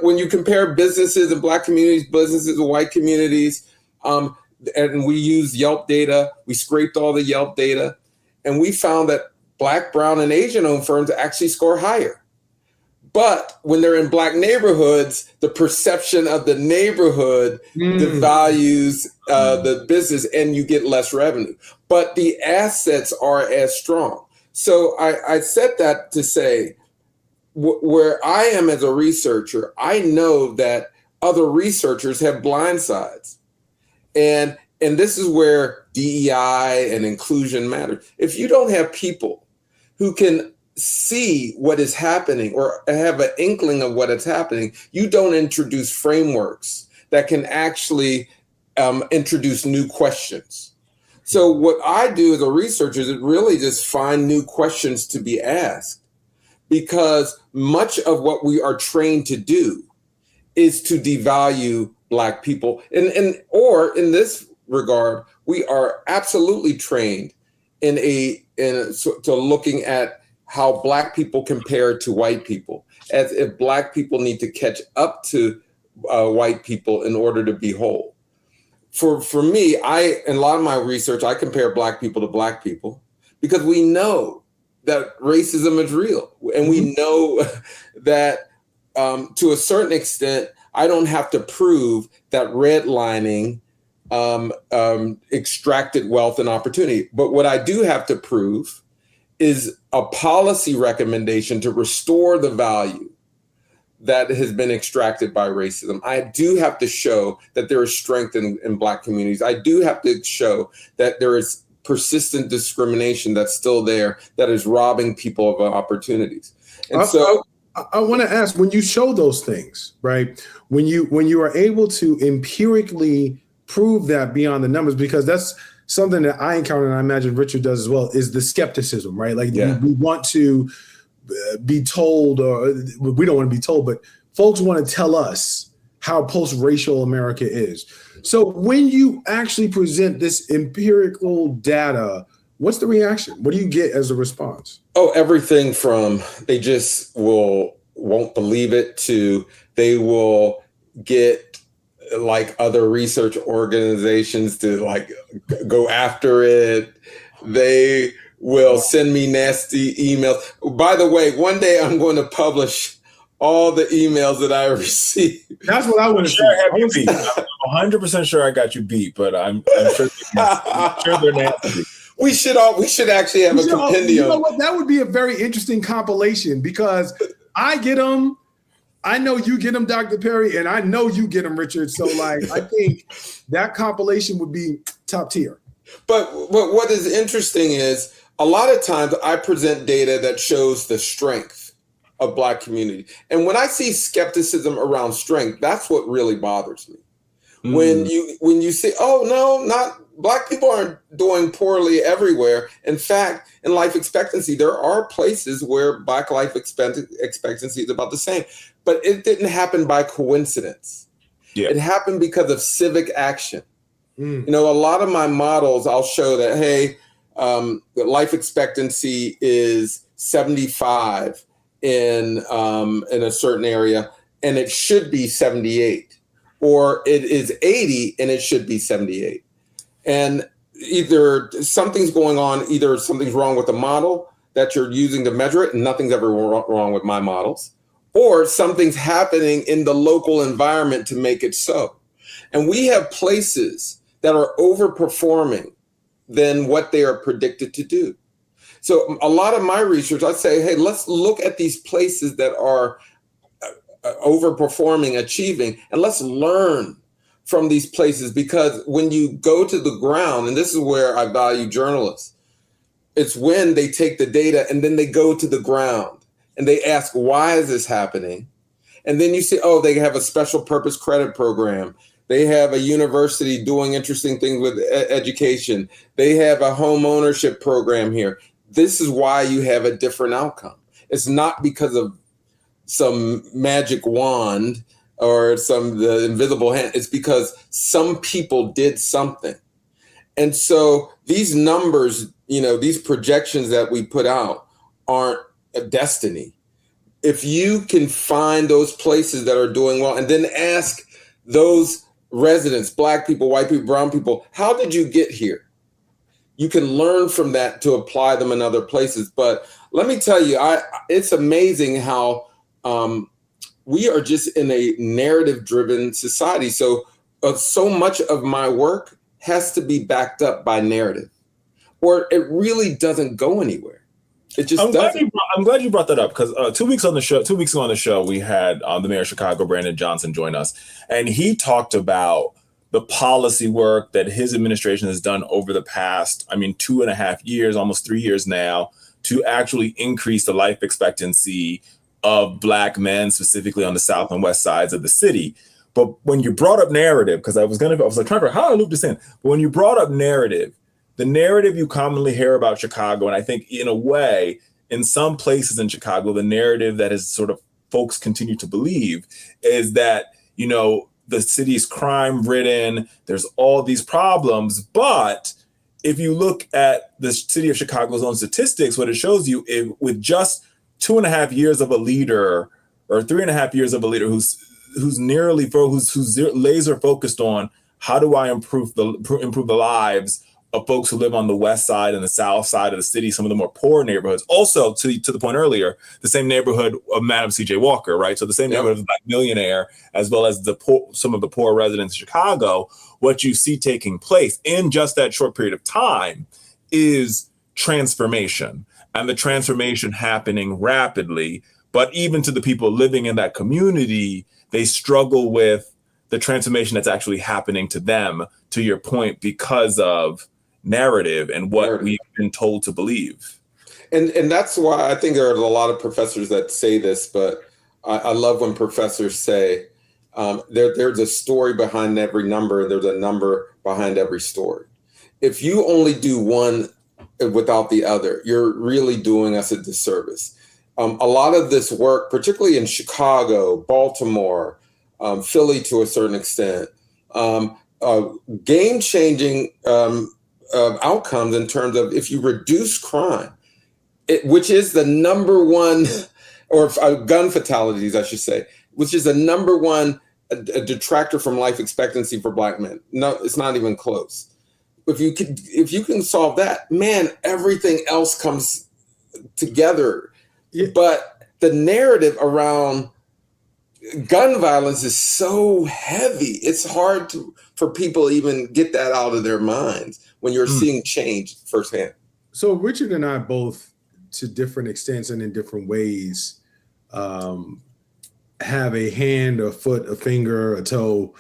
when you compare businesses in Black communities, businesses in white communities, and we used Yelp data, we scraped all the Yelp data, and we found that Black, brown, and Asian-owned firms actually score higher. But when they're in Black neighborhoods, the perception of the neighborhood devalues the business, and you get less revenue. But the assets are as strong. So I said that to say, where I am as a researcher, I know that other researchers have blind sides. And this is where DEI and inclusion matter. If you don't have people who can see what is happening or have an inkling of what is happening, you don't introduce frameworks that can actually introduce new questions. So what I do as a researcher is really just find new questions to be asked, because much of what we are trained to do is to devalue Black people. Or in this regard, we are absolutely trained to looking at how Black people compare to white people, as if Black people need to catch up to white people in order to be whole. For me, in a lot of my research, I compare Black people to Black people, because we know that racism is real. And we know that to a certain extent, I don't have to prove that redlining extracted wealth and opportunity. But what I do have to prove is a policy recommendation to restore the value that has been extracted by racism. I do have to show that there is strength in Black communities. I do have to show that there is persistent discrimination that's still there, that is robbing people of opportunities. And I want to ask, when you show those things, right? When you are able to empirically prove that beyond the numbers, because that's something that I encounter, and I imagine Richard does as well, is the skepticism, right? Like we want to be told, or we don't want to be told, but folks want to tell us how post-racial America is. So when you actually present this empirical data, what's the reaction? What do you get as a response? Oh, everything from they just won't believe it to they will get like other research organizations to like go after it. They will send me nasty emails. By the way, one day I'm going to publish all the emails that I received. That's what I want to see. I'm 100% sure I got you beat, but I'm sure they're nasty. We should actually have a compendium. You know what? That would be a very interesting compilation, because I get them. I know you get them, Dr. Perry, and I know you get them, Richard. So like, I think that compilation would be top tier. But what is interesting is a lot of times I present data that shows the strength of Black community. And when I see skepticism around strength, that's what really bothers me. When you say, oh, no, not Black people aren't doing poorly everywhere. In fact, in life expectancy, there are places where Black life expectancy is about the same. But it didn't happen by coincidence. Yeah. It happened because of civic action. You know, a lot of my models, I'll show that, hey, the life expectancy is 75 in a certain area, and it should be 78. Or it is 80 and it should be 78. And either something's going on, either something's wrong with the model that you're using to measure it, and nothing's ever wrong with my models, or something's happening in the local environment to make it so. And we have places that are overperforming than what they are predicted to do. So a lot of my research, I say, hey, let's look at these places that are overperforming, achieving, and let's learn from these places, because when you go to the ground, and this is where I value journalists, it's when they take the data and then they go to the ground and they ask, why is this happening? And then you see, oh, they have a special purpose credit program. They have a university doing interesting things with education. They have a home ownership program here. This is why you have a different outcome. It's not because of some magic wand or the invisible hand. It's because some people did something. And so these numbers, you know, these projections that we put out aren't a destiny. If you can find those places that are doing well and then ask those residents, Black people, white people, brown people, how did you get here? You can learn from that to apply them in other places. But let me tell you, it's amazing how we are just in a narrative-driven society. So much of my work has to be backed up by narrative, or it really doesn't go anywhere. It just I'm glad you brought that up, because 2 weeks on the show, 2 weeks ago on the show, we had the mayor of Chicago, Brandon Johnson, join us, and he talked about the policy work that his administration has done over the past, 2.5 years, almost 3 years now, to actually increase the life expectancy of Black men, specifically on the south and west sides of the city. But when you brought up narrative, because I was trying to figure out how to loop this in. But when you brought up narrative, the narrative you commonly hear about Chicago, and I think in a way, in some places in Chicago, the narrative that is sort of folks continue to believe is that, the city's crime ridden, there's all these problems. But if you look at the city of Chicago's own statistics, what it shows you is with just 2.5 years of a leader, or 3.5 years of a leader who's laser focused on how do I improve the lives of folks who live on the west side and the south side of the city, some of the more poor neighborhoods. Also, to the point earlier, the same neighborhood of Madam C.J. Walker, right? So the same neighborhood of the Black millionaire, as well as some of the poor residents of Chicago. What you see taking place in just that short period of time is transformation, and the transformation happening rapidly. But even to the people living in that community, they struggle with the transformation that's actually happening to them, to your point, because of narrative and what we've been told to believe. And that's why I think there are a lot of professors that say this, but I love when professors say there's a story behind every number, and there's a number behind every story. If you only do one without the other, you're really doing us a disservice. A lot of this work, particularly in Chicago, Baltimore, Philly to a certain extent, game-changing outcomes in terms of if you reduce crime, which is the number one, or gun fatalities, I should say, which is the number one detractor from life expectancy for Black men. No, it's not even close. If you can solve that, man, everything else comes together. Yeah. But the narrative around gun violence is so heavy. It's hard for people to even get that out of their minds when you're seeing change firsthand. So Richard and I both, to different extents and in different ways, have a hand, a foot, a finger, a toe,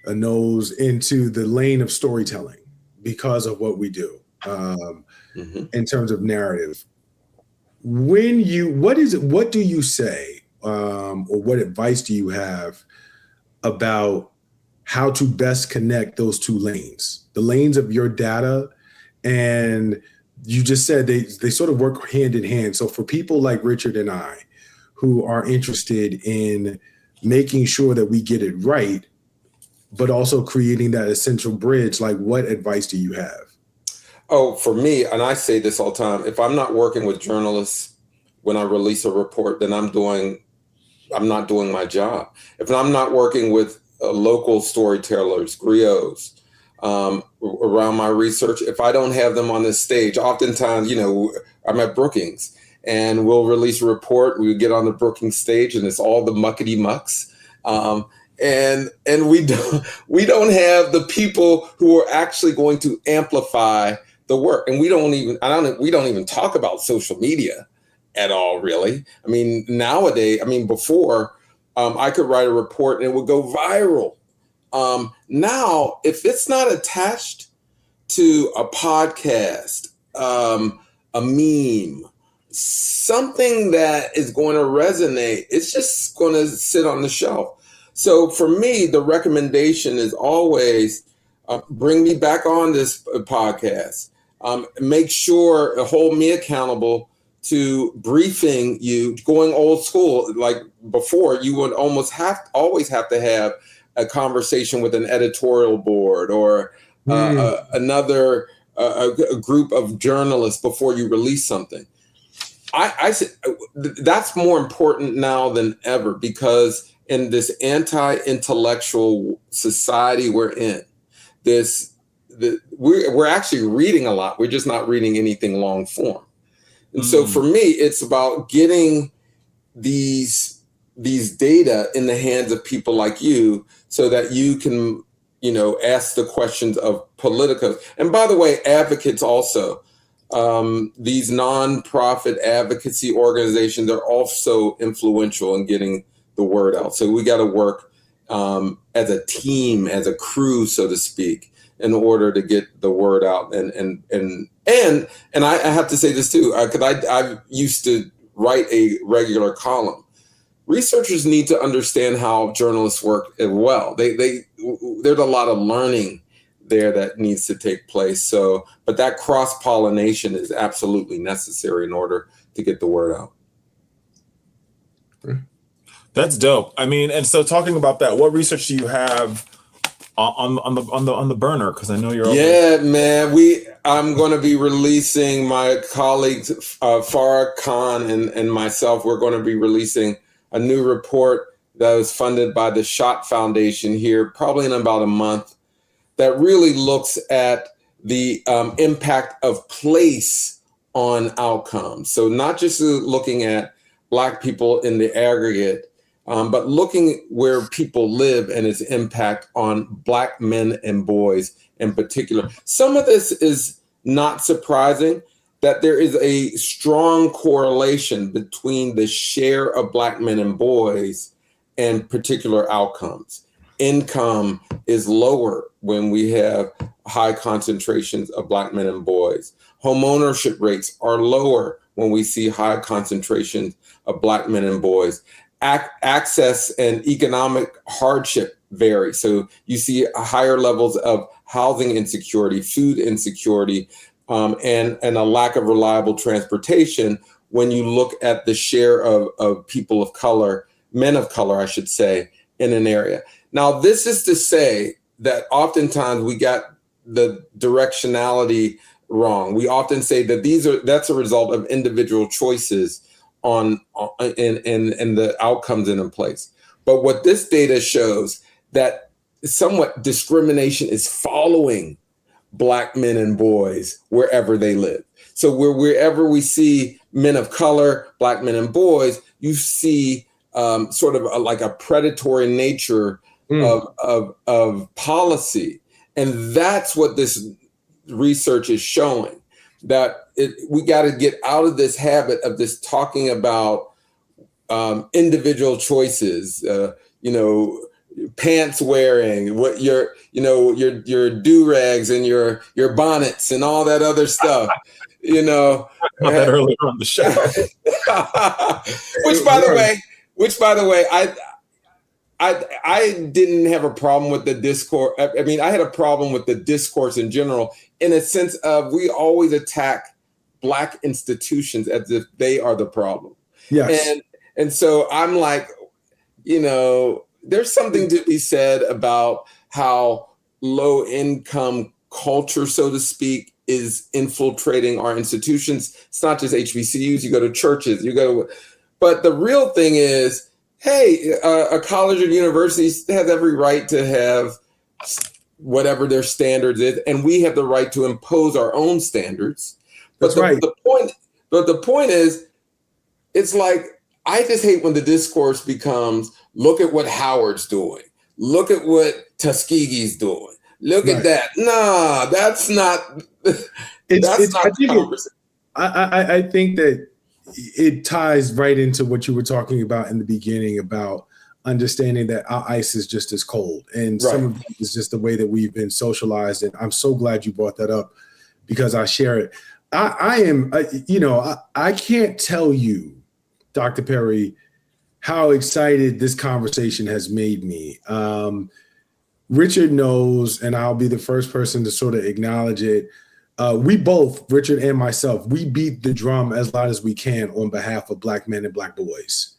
a nose into the lane of storytelling because of what we do in terms of narrative. What do you say, or what advice do you have about how to best connect those two lanes, the lanes of your data? And you just said they sort of work hand in hand. So for people like Richard and I, who are interested in making sure that we get it right, but also creating that essential bridge, like what advice do you have? Oh, for me, and I say this all the time, if I'm not working with journalists when I release a report, then I'm not doing my job. If I'm not working with local storytellers, griots, around my research, if I don't have them on this stage, oftentimes, I'm at Brookings and we'll release a report. We get on the Brookings stage and it's all the muckety mucks. And we don't have the people who are actually going to amplify the work. And we don't even talk about social media at all, really. Nowadays, before, I could write a report and it would go viral. Now, if it's not attached to a podcast, a meme, something that is going to resonate, it's just going to sit on the shelf. So for me, the recommendation is always bring me back on this podcast. Make sure, hold me accountable to briefing you, going old school. Like before, you would always have to have a conversation with an editorial board or another group of journalists before you release something. I said that's more important now than ever, because in this anti-intellectual society we're in, we're actually reading a lot. We're just not reading anything long form. And so for me, it's about getting these data in the hands of people like you so that you can, ask the questions of politicos. And by the way, advocates also. these nonprofit advocacy organizations are also influential in getting the word out. So we got to work as a team, as a crew, so to speak, in order to get the word out. And I have to say this too, because I used to write a regular column. Researchers need to understand how journalists work as well. There's a lot of learning there that needs to take place. So, but that cross-pollination is absolutely necessary in order to get the word out. That's dope. I mean, and so talking about that, what research do you have on the burner? Because I know you're. Man. I'm going to be releasing, my colleagues Farah Khan and myself. We're going to be releasing a new report that was funded by the Schott Foundation here, probably in about a month, that really looks at the impact of place on outcomes. So not just looking at Black people in the aggregate, but looking where people live and its impact on Black men and boys in particular. Some of this is not surprising, that there is a strong correlation between the share of Black men and boys and particular outcomes. Income is lower when we have high concentrations of Black men and boys. Homeownership rates are lower when we see high concentrations of Black men and boys. Access and economic hardship vary. So you see higher levels of housing insecurity, food insecurity, and a lack of reliable transportation when you look at the share of people of color, men of color, I should say, in an area. Now, this is to say that oftentimes we got the directionality wrong. We often say that that's a result of individual choices in the outcomes in place. But what this data shows, that somewhat discrimination is following Black men and boys wherever they live. So wherever we see men of color, Black men and boys, you see sort of like a predatory nature of policy. And that's what this research is showing, that we got to get out of this habit of this talking about individual choices, pants wearing, what your do-rags and your bonnets and all that other stuff, That earlier on the show. Which by the way, I didn't have a problem with the discourse. I mean, I had a problem with the discourse in general, in a sense of we always attack Black institutions as if they are the problem. Yes. And so I'm like, there's something to be said about how low income culture, so to speak, is infiltrating our institutions. It's not just HBCUs, you go to churches, but the real thing is, hey, a college or university has every right to have whatever their standards is, and we have the right to impose our own standards. But the point is, it's like, I just hate when the discourse becomes, look at what Howard's doing. Look at what Tuskegee's doing. Look at that. Nah, that's not the conversation. I think that it ties right into what you were talking about in the beginning about understanding that our ice is just as cold. And some of it is just the way that we've been socialized. And I'm so glad you brought that up, because I share it. I can't tell you, Dr. Perry, how excited this conversation has made me. Richard knows, and I'll be the first person to sort of acknowledge it. We both, Richard and myself, we beat the drum as loud as we can on behalf of Black men and Black boys.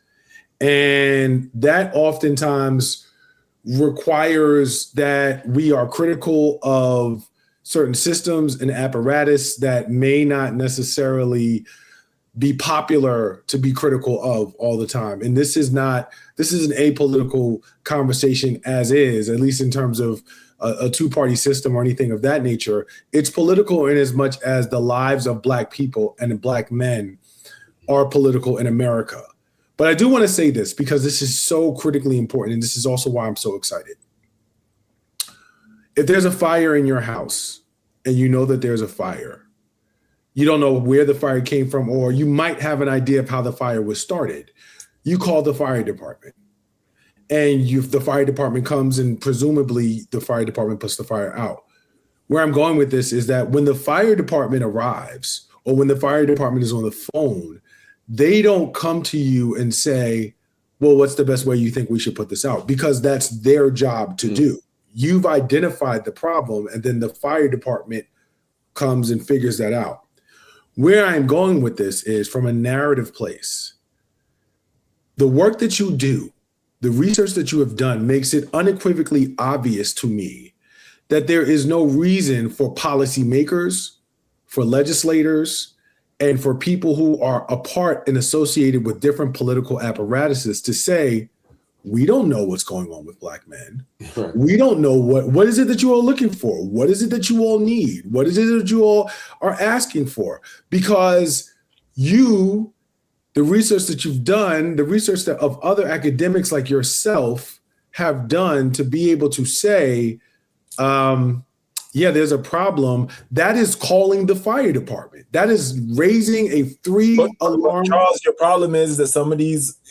And that oftentimes requires that we are critical of certain systems and apparatus that may not necessarily be popular to be critical of all the time. And this is an apolitical conversation as is, at least in terms of a two-party system or anything of that nature. It's political in as much as the lives of Black people and Black men are political in America. But I do want to say this, because this is so critically important, and this is also why I'm so excited. If there's a fire in your house and you know that there's a fire, you don't know where the fire came from, or you might have an idea of how the fire was started. You call the fire department, and the fire department comes, and presumably the fire department puts the fire out. Where I'm going with this is that when the fire department arrives, or when the fire department is on the phone, they don't come to you and say, well, what's the best way you think we should put this out? Because that's their job to do. You've identified the problem, and then the fire department comes and figures that out. Where I'm going with this is from a narrative place. The work that you do, the research that you have done makes it unequivocally obvious to me that there is no reason for policymakers, for legislators, and for people who are a part and associated with different political apparatuses to say, we don't know what's going on with Black men. Right. We don't know what is it that you all looking for? What is it that you all need? What is it that you all are asking for? Because the research that you've done, the research that of other academics like yourself have done to be able to say, yeah, there's a problem. That is calling the fire department. That is raising a alarm. Charles, your problem is that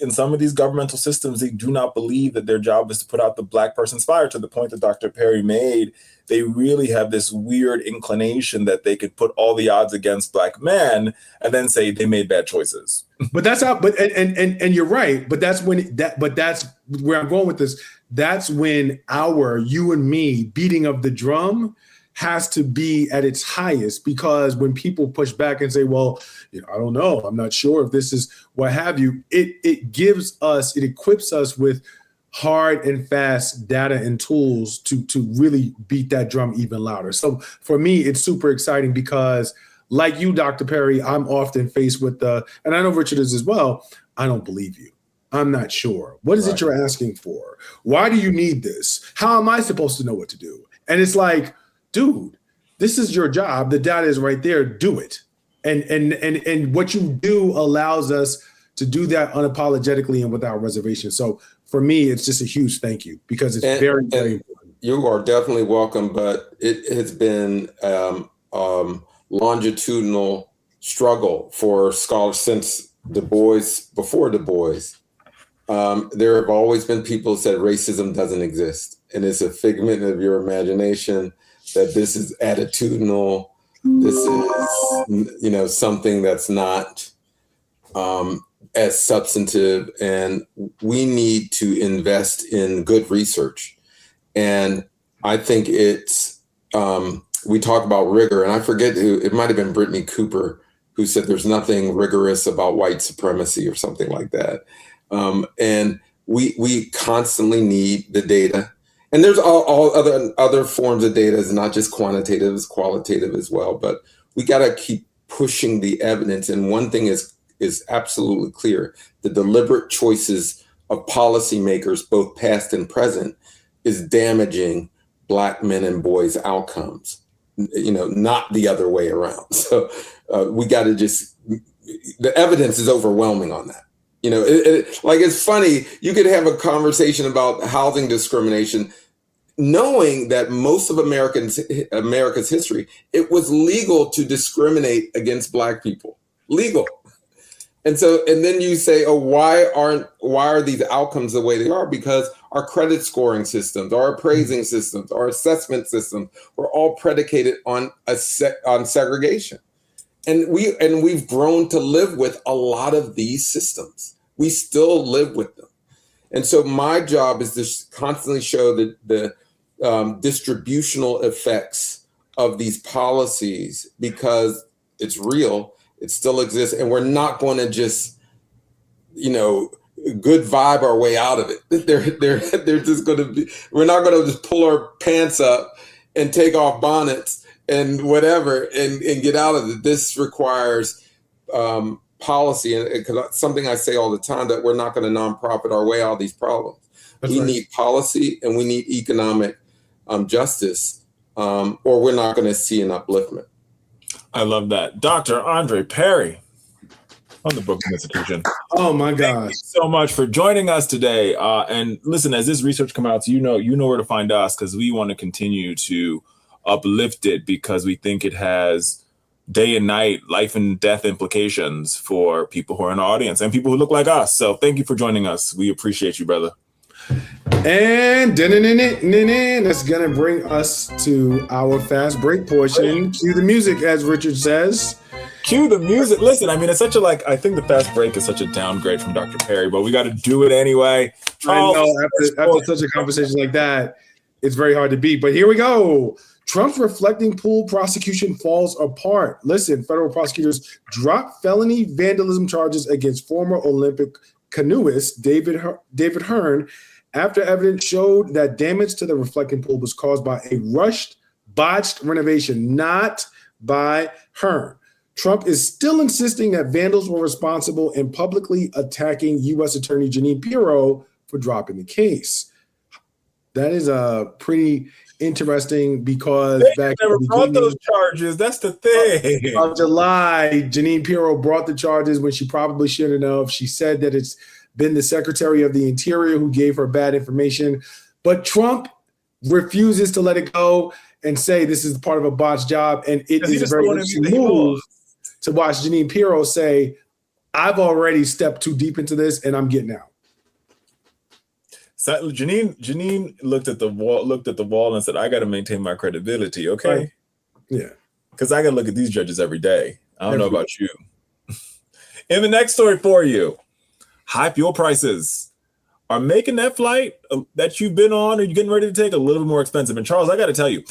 in some of these governmental systems, they do not believe that their job is to put out the Black person's fire. To the point that Dr. Perry made, they really have this weird inclination that they could put all the odds against Black men and then say they made bad choices. But that's how. But and you're right. But that's that's where I'm going with this. That's when you and me beating of the drum has to be at its highest, because when people push back and say, well, I don't know, I'm not sure if this is what have you, it equips us with hard and fast data and tools to really beat that drum even louder. So for me, it's super exciting because, like you, Dr. Perry, I'm often faced with and I know Richard is as well, I don't believe you. I'm not sure. What is it you're asking for? Why do you need this? How am I supposed to know what to do? And it's like, dude, this is your job. The data is right there. Do it. And what you do allows us to do that unapologetically and without reservation. So for me, it's just a huge thank you, because it's very important. You are definitely welcome, but it has been longitudinal struggle for scholars since Du Bois, before Du Bois. There have always been people who said racism doesn't exist, and it's a figment of your imagination, that this is attitudinal, this is, something that's not as substantive, and we need to invest in good research. And I think it's, we talk about rigor, and I forget who, it might've been Brittany Cooper, who said there's nothing rigorous about white supremacy or something like that. And we constantly need the data. And there's all other forms of data. It's not just quantitative, it's qualitative as well. But we got to keep pushing the evidence. And one thing is absolutely clear: the deliberate choices of policymakers, both past and present, is damaging Black men and boys' outcomes. Not the other way around. So we got to the evidence is overwhelming on that. It's funny, you could have a conversation about housing discrimination, knowing that most of America's history, it was legal to discriminate against Black people, legal. And then you say, oh, why are these outcomes the way they are? Because our credit scoring systems, our appraising systems, our assessment systems were all predicated on segregation. And we've grown to live with a lot of these systems. We still live with them. And so my job is to constantly show the distributional effects of these policies, because it's real, it still exists, and we're not going to just, good vibe our way out of it. They're just going to be, we're not going to just pull our pants up and take off bonnets and whatever, and get out of it. This requires policy, and because something I say all the time, that we're not going to nonprofit our way out of these problems. We need policy, and we need economic justice, or we're not going to see an upliftment. I love that. Dr. Andre Perry on the Brookings Institution. Oh my gosh. Thank you so much for joining us today. And listen, as this research comes out, you know where to find us, because we want to continue to uplift it, because we think it has day and night, life and death implications for people who are in the audience and people who look like us. So thank you for joining us. We appreciate you, brother. And that's going to bring us to our fast break portion. Cue the music, as Richard says. Cue the music. Listen, I mean, it's such a, I think the fast break is such a downgrade from Dr. Perry, but we got to do it anyway. Charles, I know, after such a conversation like that, it's very hard to beat. But here we go. Trump's reflecting pool prosecution falls apart. Listen, federal prosecutors drop felony vandalism charges against former Olympic canoeist David Hearn after evidence showed that damage to the reflecting pool was caused by a rushed, botched renovation, not by Hearn. Trump is still insisting that vandals were responsible and publicly attacking U.S. Attorney Jeanine Pirro for dropping the case. That is pretty interesting because they never brought those charges. That's the thing. Of July, Jeanine Pirro brought the charges when she probably shouldn't have. She said that it's been the Secretary of the Interior who gave her bad information. But Trump refuses to let it go and say this is part of a botched job. And it is a very interesting move to watch Jeanine Pirro say, I've already stepped too deep into this and I'm getting out. So Jeanine looked at the wall and said, I got to maintain my credibility. Okay. Right. Yeah. Because I got to look at these judges every day. I don't know about you. In the next story for you, high fuel prices are making that flight that you've been on or you're getting ready to take a little bit more expensive. And Charles, I got to tell you,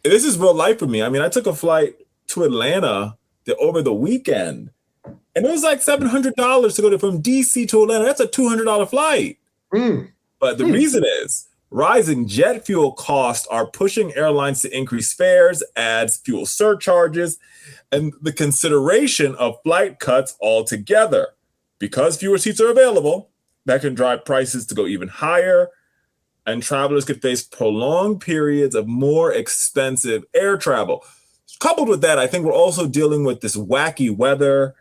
this is real life for me. I mean, I took a flight to Atlanta over the weekend and it was like $700 to go from DC to Atlanta. That's a $200 flight. But the reason is rising jet fuel costs are pushing airlines to increase fares, adds fuel surcharges, and the consideration of flight cuts altogether. Because fewer seats are available, that can drive prices to go even higher, and travelers could face prolonged periods of more expensive air travel. Coupled with that, I think we're also dealing with this wacky weather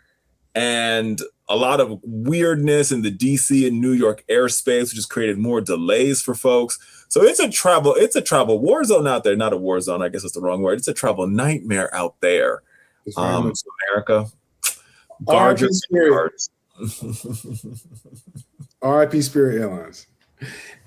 and a lot of weirdness in the DC and New York airspace, which has created more delays for folks. So it's a travel war zone out there. Not a war zone, I guess it's the wrong word. It's a travel nightmare out there. America, guard your guards. RIP Spirit Airlines.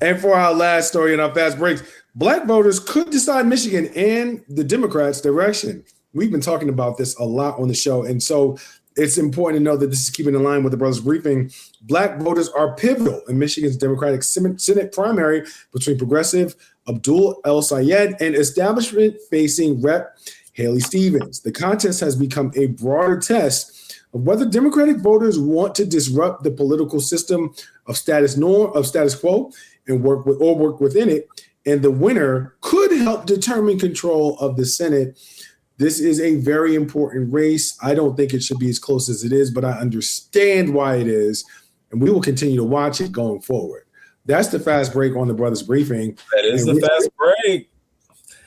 And for our last story in our fast breaks, Black voters could decide Michigan and the Democrats' direction. We've been talking about this a lot on the show. And so it's important to know that this is keeping in line with the Brothers Briefing. Black voters are pivotal in Michigan's Democratic Senate primary between progressive Abdul El Sayed and establishment-facing Rep. Haley Stevens. The contest has become a broader test of whether Democratic voters want to disrupt the political system of status quo and work within it. And the winner could help determine control of the Senate. This is a very important race. I don't think it should be as close as it is, but I understand why it is. And we will continue to watch it going forward. That's the fast break on the Brothers Briefing. That is the fast break.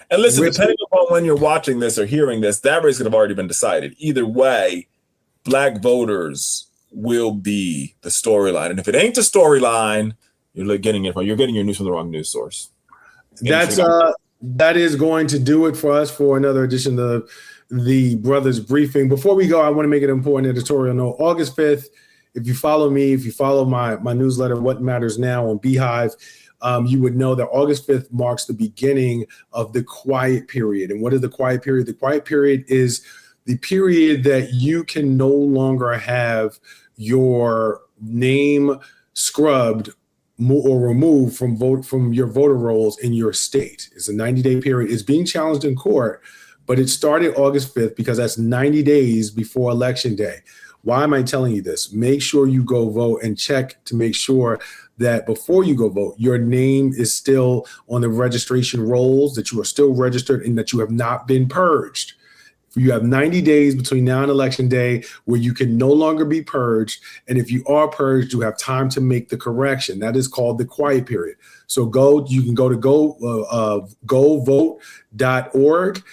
And listen, depending upon when you're watching this or hearing this, that race could have already been decided. Either way, Black voters will be the storyline. And if it ain't the storyline, you're getting your news from the wrong news source. That is going to do it for us for another edition of the Brothers Briefing. Before we go, I want to make an important editorial note. August 5th, if you follow my newsletter, What Matters Now on Beehive, you would know that August 5th marks the beginning of the quiet period. And what is the quiet period? The quiet period is the period that you can no longer have your name scrubbed or removed from your voter rolls in your state. It's a 90-day period. It's being challenged in court, but it started August 5th because that's 90 days before Election Day. Why am I telling you this? Make sure you go vote and check to make sure that before you go vote, your name is still on the registration rolls, that you are still registered and that you have not been purged. You have 90 days between now and Election Day where you can no longer be purged. And if you are purged, you have time to make the correction. That is called the quiet period. So you can go to govote.org.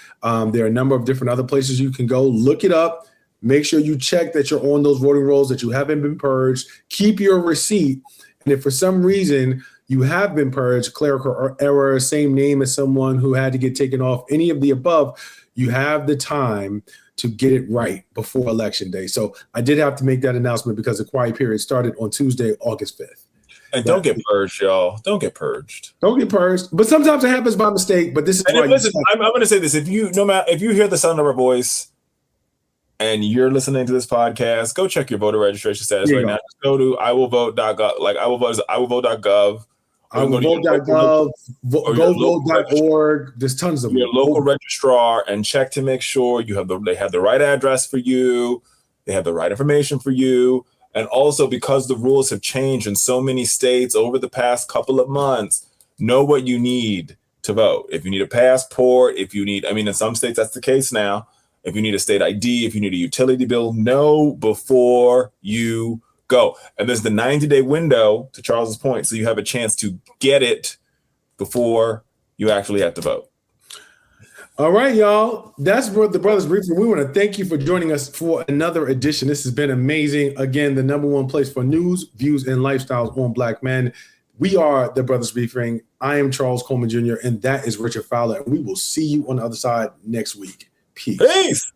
There are a number of different other places you can go. Look it up. Make sure you check that you're on those voting rolls, that you haven't been purged. Keep your receipt. And if for some reason you have been purged, clerical error, same name as someone who had to get taken off, any of the above, you have the time to get it right before Election Day. So I did have to make that announcement because the quiet period started on Tuesday, August 5th. And don't get purged, y'all. Don't get purged. Don't get purged. But sometimes it happens by mistake. But this is why. Listen, I'm going to say this: if you hear the sound of our voice and you're listening to this podcast, go check your voter registration status right now. Just go to iwillvote.gov. Like iwillvote.gov. iwillvote.gov. Go vote.org. There's tons of them. Your local registrar and check to make sure they have the right address for you. They have the right information for you. And also, because the rules have changed in so many states over the past couple of months, know what you need to vote. If you need a passport, in some states that's the case now. If you need a state ID, if you need a utility bill, know before you go. And there's the 90-day window, to Charles's point, so you have a chance to get it before you actually have to vote. All right, y'all. That's the Brothers Briefing. We want to thank you for joining us for another edition. This has been amazing. Again, the number one place for news, views, and lifestyles on Black men. We are the Brothers Briefing. I am Charles Coleman Jr., and that is Richard Fowler. And we will see you on the other side next week. Peace.